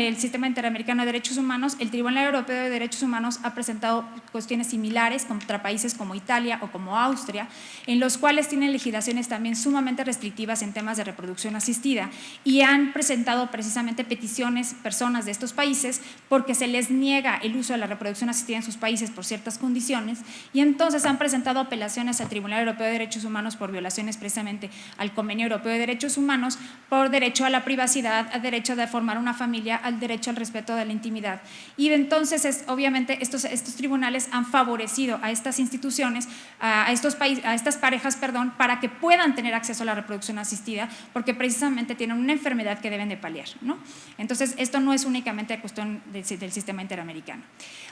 el Sistema Interamericano de Derechos Humanos, el Tribunal Europeo de Derechos Humanos ha presentado cuestiones similares contra países como Italia o como Austria, en los cuales tienen legislaciones también sumamente restrictivas en temas de reproducción asistida, y han presentado precisamente peticiones personas de estos países porque se les niega el uso de la reproducción asistida en sus países por ciertas condiciones, y entonces han presentado apelaciones al Tribunal Europeo de Derechos Humanos por violaciones precisamente al Convenio Europeo de Derechos Humanos, por derecho a la privacidad, al derecho de formar una familia, al derecho al respeto de la intimidad. Y entonces obviamente estos tribunales han favorecido a estas instituciones, a estas parejas, para que puedan tener acceso a la reproducción asistida, porque precisamente tienen una enfermedad que deben de paliar, ¿no? Entonces, esto no es únicamente cuestión del Sistema Interamericano.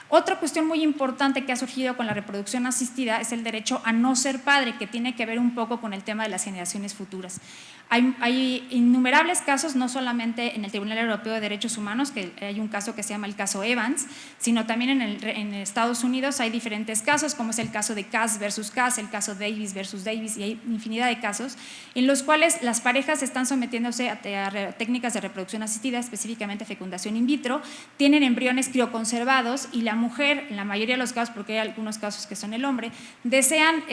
Otra cuestión muy importante que ha surgido con la reproducción asistida es el derecho a no ser padre, que tiene que ver un poco con el tema de las generaciones futuras. Hay innumerables casos, no solamente en el Tribunal Europeo de Derechos Humanos, que hay un caso que se llama el caso Evans, sino también en Estados Unidos hay diferentes casos, como es el caso de Cass versus Cass, el caso Davis versus Davis, y hay infinidad de casos, en los cuales las parejas están sometiéndose a técnicas de reproducción asistida, específicamente fecundación in vitro, tienen embriones crioconservados y la mujer, en la mayoría de los casos, porque hay algunos casos que son el hombre, desean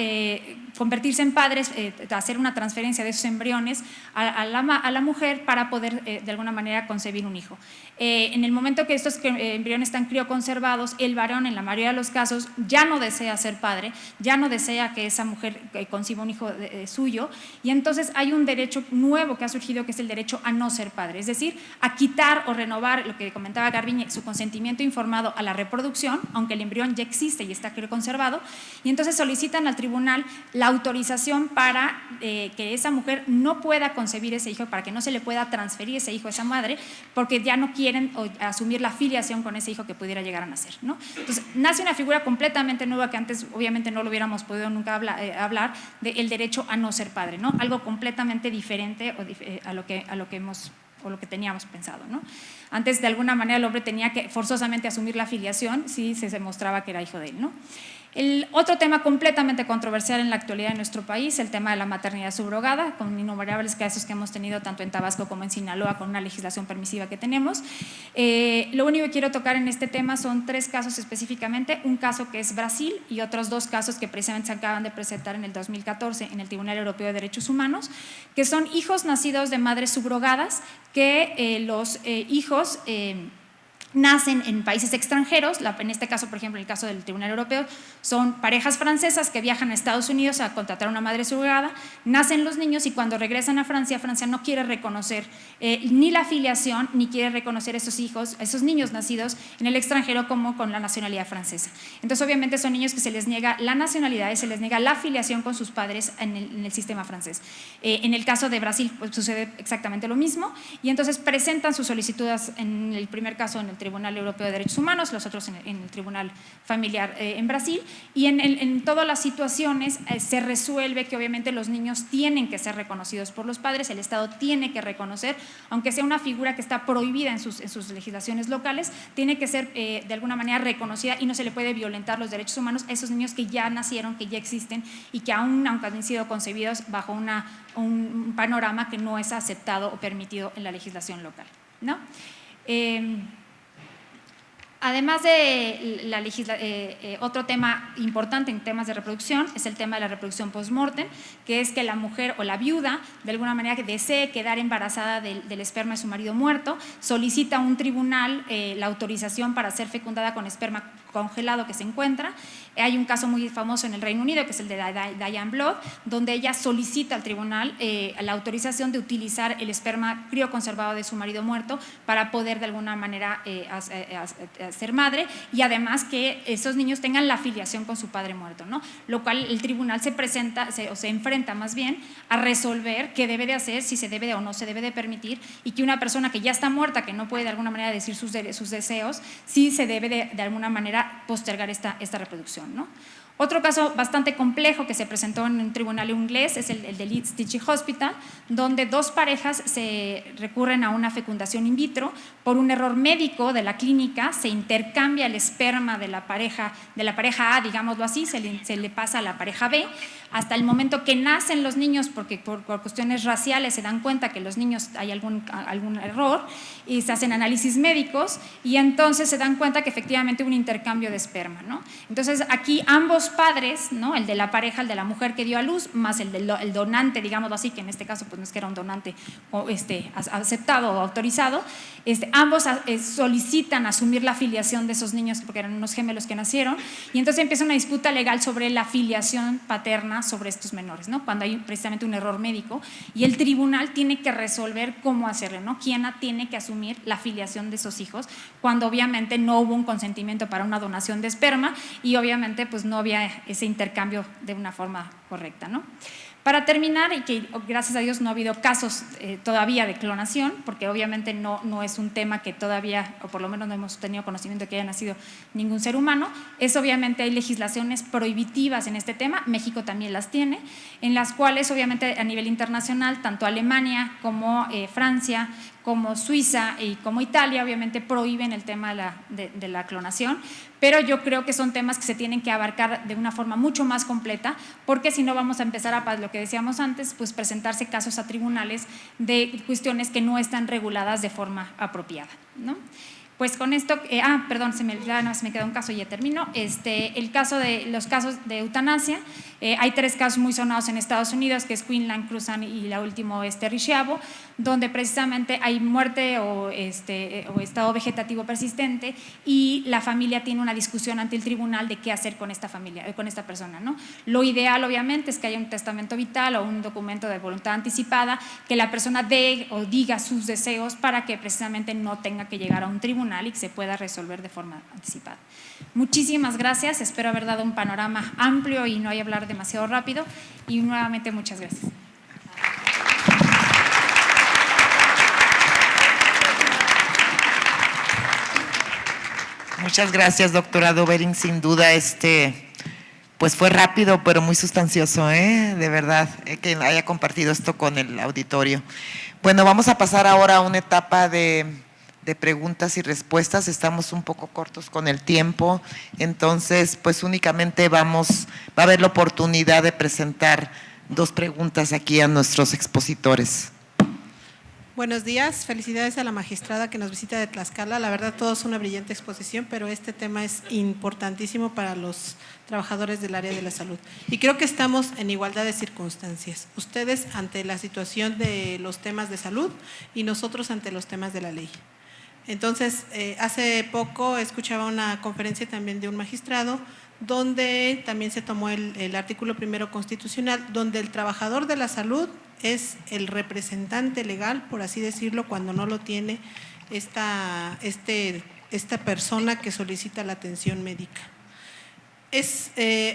convertirse en padres, hacer una transferencia de esos embriones a la mujer para poder de alguna manera concebir un hijo. En el momento que estos embriones están crioconservados, el varón en la mayoría de los casos ya no desea ser padre, ya no desea que esa mujer conciba un hijo suyo, y entonces hay un derecho nuevo que ha surgido, que es el derecho a no ser padre, es decir, a quitar o renovar, lo que comentaba Garbiñe, su consentimiento informado a la reproducción, aunque el embrión ya existe y está crioconservado, y entonces solicitan al tribunal la autorización para que esa mujer no pueda concebir ese hijo, para que no se le pueda transferir ese hijo a esa madre, porque ya no quieren asumir la filiación con ese hijo que pudiera llegar a nacer, ¿no? Entonces nace una figura completamente nueva que antes obviamente no lo hubiéramos podido nunca hablar, del derecho a no ser padre, ¿no? Algo completamente diferente a lo que hemos o lo que teníamos pensado, ¿no? Antes, de alguna manera, el hombre tenía que forzosamente asumir la filiación si se demostraba que era hijo de él, ¿no? El otro tema completamente controversial en la actualidad en nuestro país, el tema de la maternidad subrogada, con innumerables casos que hemos tenido tanto en Tabasco como en Sinaloa, con una legislación permisiva que tenemos. Lo único que quiero tocar en este tema son 3 casos específicamente, un caso que es Brasil y otros 2 casos que precisamente se acaban de presentar en el 2014 en el Tribunal Europeo de Derechos Humanos, que son hijos nacidos de madres subrogadas, que los hijos nacen en países extranjeros, en este caso, por ejemplo, en el caso del Tribunal Europeo, son parejas francesas que viajan a Estados Unidos a contratar a una madre subrogada, nacen los niños y cuando regresan a Francia, Francia no quiere reconocer ni la filiación, ni quiere reconocer esos hijos, esos niños nacidos en el extranjero como con la nacionalidad francesa. Entonces, obviamente, son niños que se les niega la nacionalidad y se les niega la filiación con sus padres en el sistema francés. En el caso de Brasil, pues, sucede exactamente lo mismo, y entonces presentan sus solicitudes, en el primer caso en el Tribunal Europeo de Derechos Humanos, los otros en el Tribunal Familiar en Brasil, y en todas las situaciones se resuelve que obviamente los niños tienen que ser reconocidos por los padres, el Estado tiene que reconocer, aunque sea una figura que está prohibida en sus legislaciones locales, tiene que ser de alguna manera reconocida y no se le puede violentar los derechos humanos a esos niños que ya nacieron, que ya existen y que aún, aunque han sido concebidos bajo un panorama que no es aceptado o permitido en la legislación local, ¿no? Además de otro tema importante en temas de reproducción es el tema de la reproducción post-mortem, que es que la mujer o la viuda, de alguna manera, que desee quedar embarazada del esperma de su marido muerto, solicita a un tribunal la autorización para ser fecundada con esperma congelado que se encuentra. Hay un caso muy famoso en el Reino Unido, que es el de Diane Blood, donde ella solicita al tribunal la autorización de utilizar el esperma crioconservado de su marido muerto para poder de alguna manera ser madre, y además que esos niños tengan la filiación con su padre muerto, ¿no? Lo cual el tribunal se enfrenta más bien a resolver qué debe de hacer, si se debe o no se debe de permitir, y que una persona que ya está muerta, que no puede de alguna manera decir sus deseos, sí se debe de alguna manera postergar esta reproducción, ¿no? Otro caso bastante complejo que se presentó en un tribunal inglés es el de Leeds Teaching Hospital, donde 2 parejas se recurren a una fecundación in vitro. Por un error médico de la clínica se intercambia el esperma de la pareja A, digámoslo así, se le pasa a la pareja B. Hasta el momento que nacen los niños, porque por cuestiones raciales se dan cuenta que los niños hay algún error, y se hacen análisis médicos y entonces se dan cuenta que efectivamente hubo un intercambio de esperma, ¿no? Entonces aquí ambos padres, ¿no? El de la pareja, el de la mujer que dio a luz, más el donante, digámoslo así, que en este caso pues no es que era un donante aceptado o autorizado, ambos solicitan asumir la filiación de esos niños porque eran unos gemelos que nacieron, y entonces empieza una disputa legal sobre la filiación paterna sobre estos menores, ¿no? Cuando hay precisamente un error médico y el tribunal tiene que resolver cómo hacerlo, ¿no? ¿Quién tiene que asumir la filiación de esos hijos cuando obviamente no hubo un consentimiento para una donación de esperma y obviamente pues no había ese intercambio de una forma correcta, ¿no? Para terminar, y que gracias a Dios no ha habido casos todavía de clonación, porque obviamente no es un tema que todavía, o por lo menos no hemos tenido conocimiento de que haya nacido ningún ser humano, obviamente hay legislaciones prohibitivas en este tema, México también las tiene, en las cuales obviamente a nivel internacional, tanto Alemania como Francia, como Suiza y como Italia, obviamente prohíben el tema de la clonación, pero yo creo que son temas que se tienen que abarcar de una forma mucho más completa, porque si no vamos a empezar a, lo que decíamos antes, pues presentarse casos a tribunales de cuestiones que no están reguladas de forma apropiada, ¿no? Pues con esto, perdón, se me queda un caso y ya termino. Los casos de eutanasia, hay 3 casos muy sonados en Estados Unidos, que es Quinlan, Cruzan y la última Ricciabo, donde precisamente hay muerte o estado vegetativo persistente y la familia tiene una discusión ante el tribunal de qué hacer con esta familia, con esta persona, ¿no? Lo ideal, obviamente, es que haya un testamento vital o un documento de voluntad anticipada, que la persona dé o diga sus deseos para que precisamente no tenga que llegar a un tribunal y que se pueda resolver de forma anticipada. Muchísimas gracias, espero haber dado un panorama amplio y no hay hablar demasiado rápido, y nuevamente muchas gracias. Muchas gracias, doctora Dovering. Sin duda, pues fue rápido, pero muy sustancioso, de verdad, que haya compartido esto con el auditorio. Bueno, vamos a pasar ahora a una etapa de preguntas y respuestas. Estamos un poco cortos con el tiempo, entonces pues únicamente va a haber la oportunidad de presentar 2 preguntas aquí a nuestros expositores. Buenos días, felicidades a la magistrada que nos visita de Tlaxcala. La verdad, todo es una brillante exposición, pero este tema es importantísimo para los trabajadores del área de la salud. Y creo que estamos en igualdad de circunstancias. Ustedes ante la situación de los temas de salud y nosotros ante los temas de la ley. Entonces, hace poco escuchaba una conferencia también de un magistrado donde también se tomó el artículo 1 constitucional, donde el trabajador de la salud es el representante legal, por así decirlo, cuando no lo tiene esta persona que solicita la atención médica.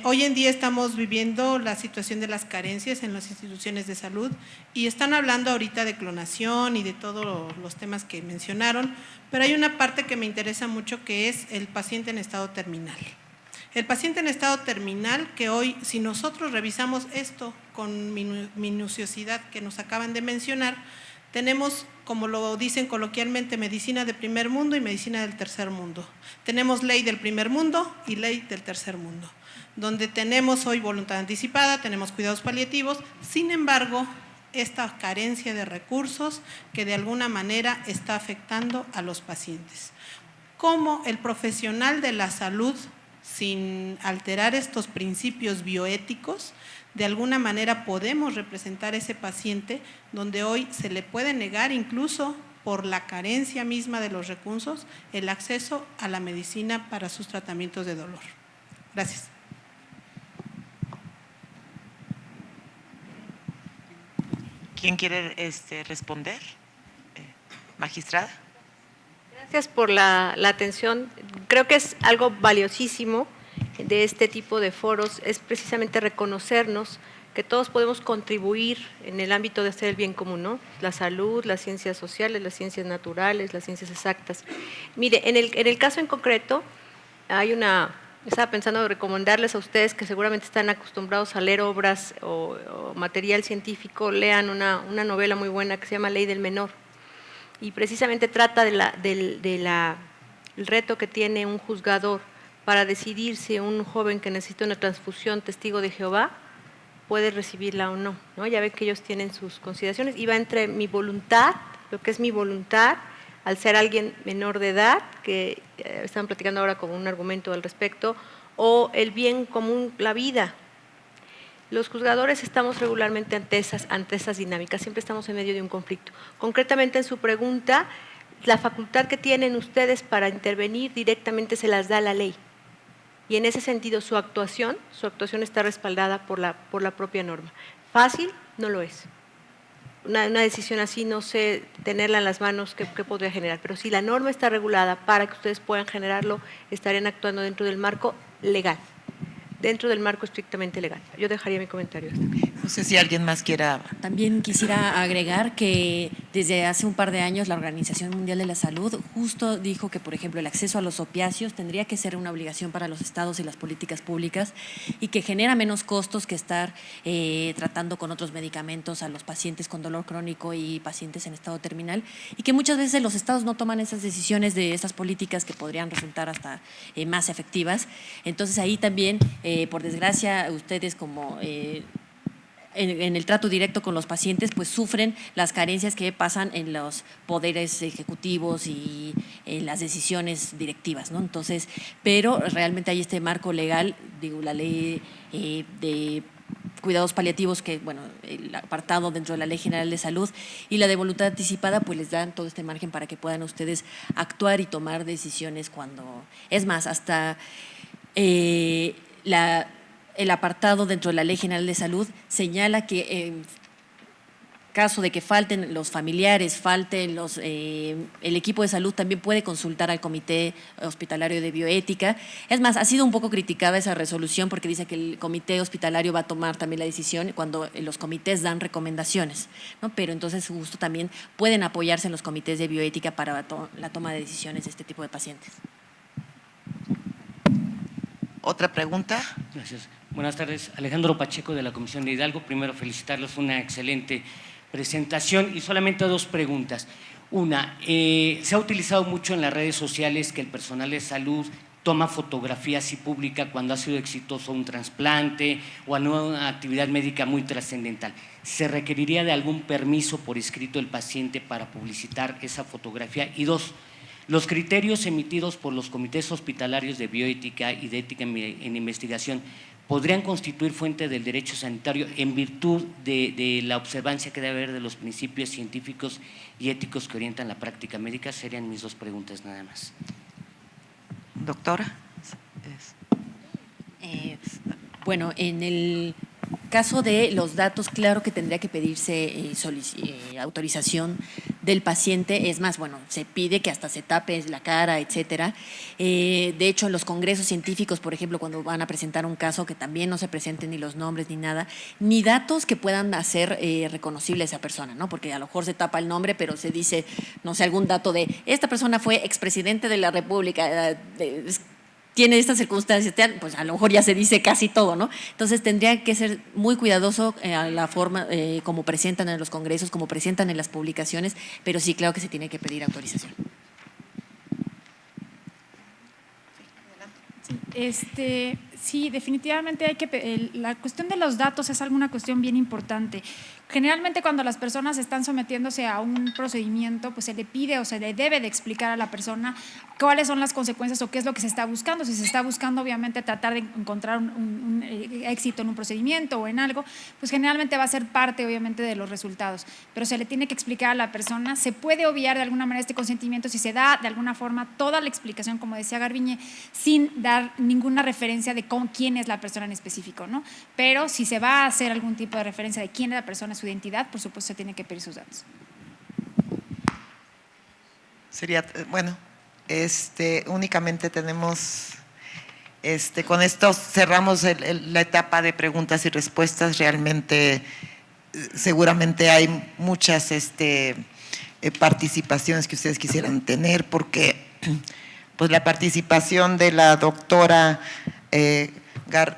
Hoy en día estamos viviendo la situación de las carencias en las instituciones de salud y están hablando ahorita de clonación y de todos los temas que mencionaron, pero hay una parte que me interesa mucho, que es el paciente en estado terminal. El paciente en estado terminal, que hoy, si nosotros revisamos esto con minuciosidad que nos acaban de mencionar, tenemos, como lo dicen coloquialmente, medicina de primer mundo y medicina del tercer mundo. Tenemos ley del primer mundo y ley del tercer mundo, donde tenemos hoy voluntad anticipada, tenemos cuidados paliativos. Sin embargo, esta carencia de recursos que de alguna manera está afectando a los pacientes. ¿Cómo el profesional de la salud, sin alterar estos principios bioéticos, de alguna manera podemos representar a ese paciente donde hoy se le puede negar, incluso por la carencia misma de los recursos, el acceso a la medicina para sus tratamientos de dolor? Gracias. ¿Quién quiere responder? Magistrada. Gracias por la atención. Creo que es algo valiosísimo de este tipo de foros, es precisamente reconocernos que todos podemos contribuir en el ámbito de hacer el bien común, ¿no? La salud, las ciencias sociales, las ciencias naturales, las ciencias exactas. Mire, en el caso en concreto, estaba pensando en recomendarles a ustedes que seguramente están acostumbrados a leer obras o material científico, lean una novela muy buena que se llama Ley del Menor, y precisamente trata el reto que tiene un juzgador para decidir si un joven que necesita una transfusión testigo de Jehová puede recibirla o no, ¿no? Ya ven que ellos tienen sus consideraciones y va entre mi voluntad, lo que es mi voluntad, al ser alguien menor de edad, que están platicando ahora como un argumento al respecto, o el bien común, la vida. Los juzgadores estamos regularmente ante esas dinámicas, siempre estamos en medio de un conflicto. Concretamente en su pregunta, la facultad que tienen ustedes para intervenir directamente se las da la ley. Y en ese sentido su actuación está respaldada por la propia norma. Fácil no lo es. Una decisión así no sé tenerla en las manos qué podría generar, pero si la norma está regulada para que ustedes puedan generarlo, estarían actuando dentro del marco legal. dentro del marco estrictamente legal. Yo dejaría mi comentario. No sé si alguien más quiera. También quisiera agregar que desde hace un par de años la Organización Mundial de la Salud justo dijo que, por ejemplo, el acceso a los opiáceos tendría que ser una obligación para los estados y las políticas públicas y que genera menos costos que estar tratando con otros medicamentos a los pacientes con dolor crónico y pacientes en estado terminal, y que muchas veces los estados no toman esas decisiones de esas políticas que podrían resultar hasta más efectivas. Entonces ahí también, por desgracia, ustedes como en el trato directo con los pacientes, pues sufren las carencias que pasan en los poderes ejecutivos y en las decisiones directivas, ¿no? Entonces, pero realmente hay este marco legal, digo, la ley de cuidados paliativos, que, bueno, el apartado dentro de la Ley General de Salud, y la de voluntad anticipada, pues les dan todo este margen para que puedan ustedes actuar y tomar decisiones cuando… Es más, hasta el apartado dentro de la Ley General de Salud señala que en caso de que falten los familiares, falten el equipo de salud, también puede consultar al Comité Hospitalario de Bioética. Es más, ha sido un poco criticada esa resolución porque dice que el Comité Hospitalario va a tomar también la decisión cuando los comités dan recomendaciones, ¿no? Pero entonces justo también pueden apoyarse en los comités de bioética para la toma de decisiones de este tipo de pacientes. ¿Otra pregunta? Gracias. Buenas tardes, Alejandro Pacheco de la Comisión de Hidalgo. Primero felicitarlos, una excelente presentación y solamente dos preguntas. Una, se ha utilizado mucho en las redes sociales que el personal de salud toma fotografías y publica cuando ha sido exitoso un trasplante o una actividad médica muy trascendental. ¿Se requeriría de algún permiso por escrito del paciente para publicitar esa fotografía? Y dos, los criterios emitidos por los comités hospitalarios de bioética y de ética en investigación podrían constituir fuente del derecho sanitario en virtud de la observancia que debe haber de los principios científicos y éticos que orientan la práctica médica. Serían mis dos preguntas nada más. Doctora. Bueno, en el caso de los datos, claro que tendría que pedirse autorización del paciente. Es más, bueno, se pide que hasta se tape la cara, etcétera. De hecho, en los congresos científicos, por ejemplo, cuando van a presentar un caso, que también no se presenten ni los nombres ni nada, ni datos que puedan hacer reconocible a esa persona, ¿no? Porque a lo mejor se tapa el nombre, pero se dice, no sé, algún dato de esta persona fue expresidente de la República, tiene estas circunstancias, pues a lo mejor ya se dice casi todo, ¿no? Entonces tendría que ser muy cuidadoso a la forma como presentan en los congresos, como presentan en las publicaciones, pero sí, claro que se tiene que pedir autorización. Sí, definitivamente la cuestión de los datos es alguna cuestión bien importante. Generalmente cuando las personas están sometiéndose a un procedimiento, pues se le pide o se le debe de explicar a la persona cuáles son las consecuencias o qué es lo que se está buscando. Si se está buscando obviamente tratar de encontrar un éxito en un procedimiento o en algo, pues generalmente va a ser parte obviamente de los resultados, pero se le tiene que explicar a la persona. Se puede obviar de alguna manera este consentimiento si se da de alguna forma toda la explicación, como decía Garbiñe, sin dar ninguna referencia de con quién es la persona en específico, ¿no? Pero si se va a hacer algún tipo de referencia de quién es la persona, su identidad, por supuesto se tiene que pedir sus datos. Sería, bueno, únicamente tenemos, con esto cerramos la etapa de preguntas y respuestas. Realmente, seguramente hay muchas participaciones que ustedes quisieran tener, porque pues la participación de la doctora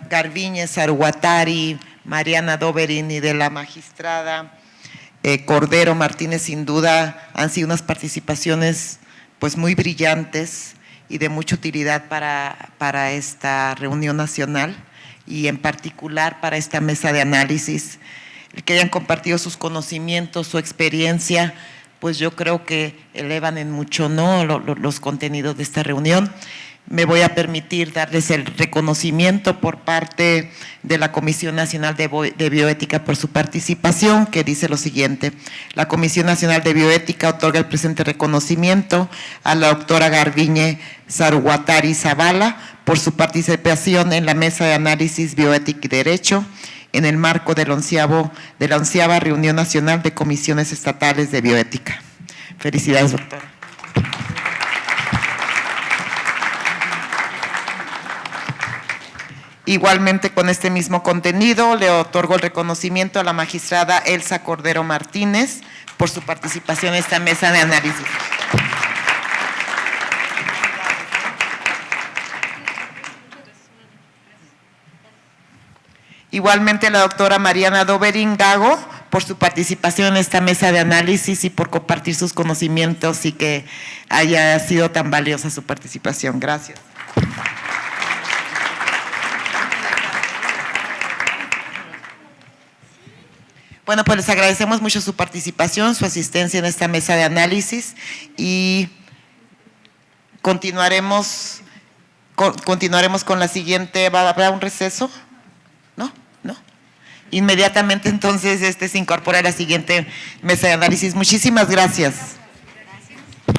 Garbiñe Sarguatari, Mariana Doberin y de la magistrada Cordero Martínez, sin duda han sido unas participaciones pues muy brillantes y de mucha utilidad para esta reunión nacional y en particular para esta mesa de análisis. El que hayan compartido sus conocimientos, su experiencia, pues yo creo que elevan en mucho, ¿no?, los contenidos de esta reunión. Me voy a permitir darles el reconocimiento por parte de la Comisión Nacional de Bioética por su participación, que dice lo siguiente: la Comisión Nacional de Bioética otorga el presente reconocimiento a la doctora Garbiñe Sarguatari Zavala por su participación en la Mesa de Análisis Bioética y Derecho en el marco de la 11ª Reunión Nacional de Comisiones Estatales de Bioética. Felicidades, doctora. Igualmente, con este mismo contenido, le otorgo el reconocimiento a la magistrada Elsa Cordero Martínez por su participación en esta mesa de análisis. Igualmente, la doctora Mariana Doberín Gago por su participación en esta mesa de análisis y por compartir sus conocimientos y que haya sido tan valiosa su participación. Gracias. Bueno, pues les agradecemos mucho su participación, su asistencia en esta mesa de análisis y continuaremos con la siguiente. ¿Habrá un receso? ¿No? Inmediatamente entonces se incorpora a la siguiente mesa de análisis. Muchísimas gracias.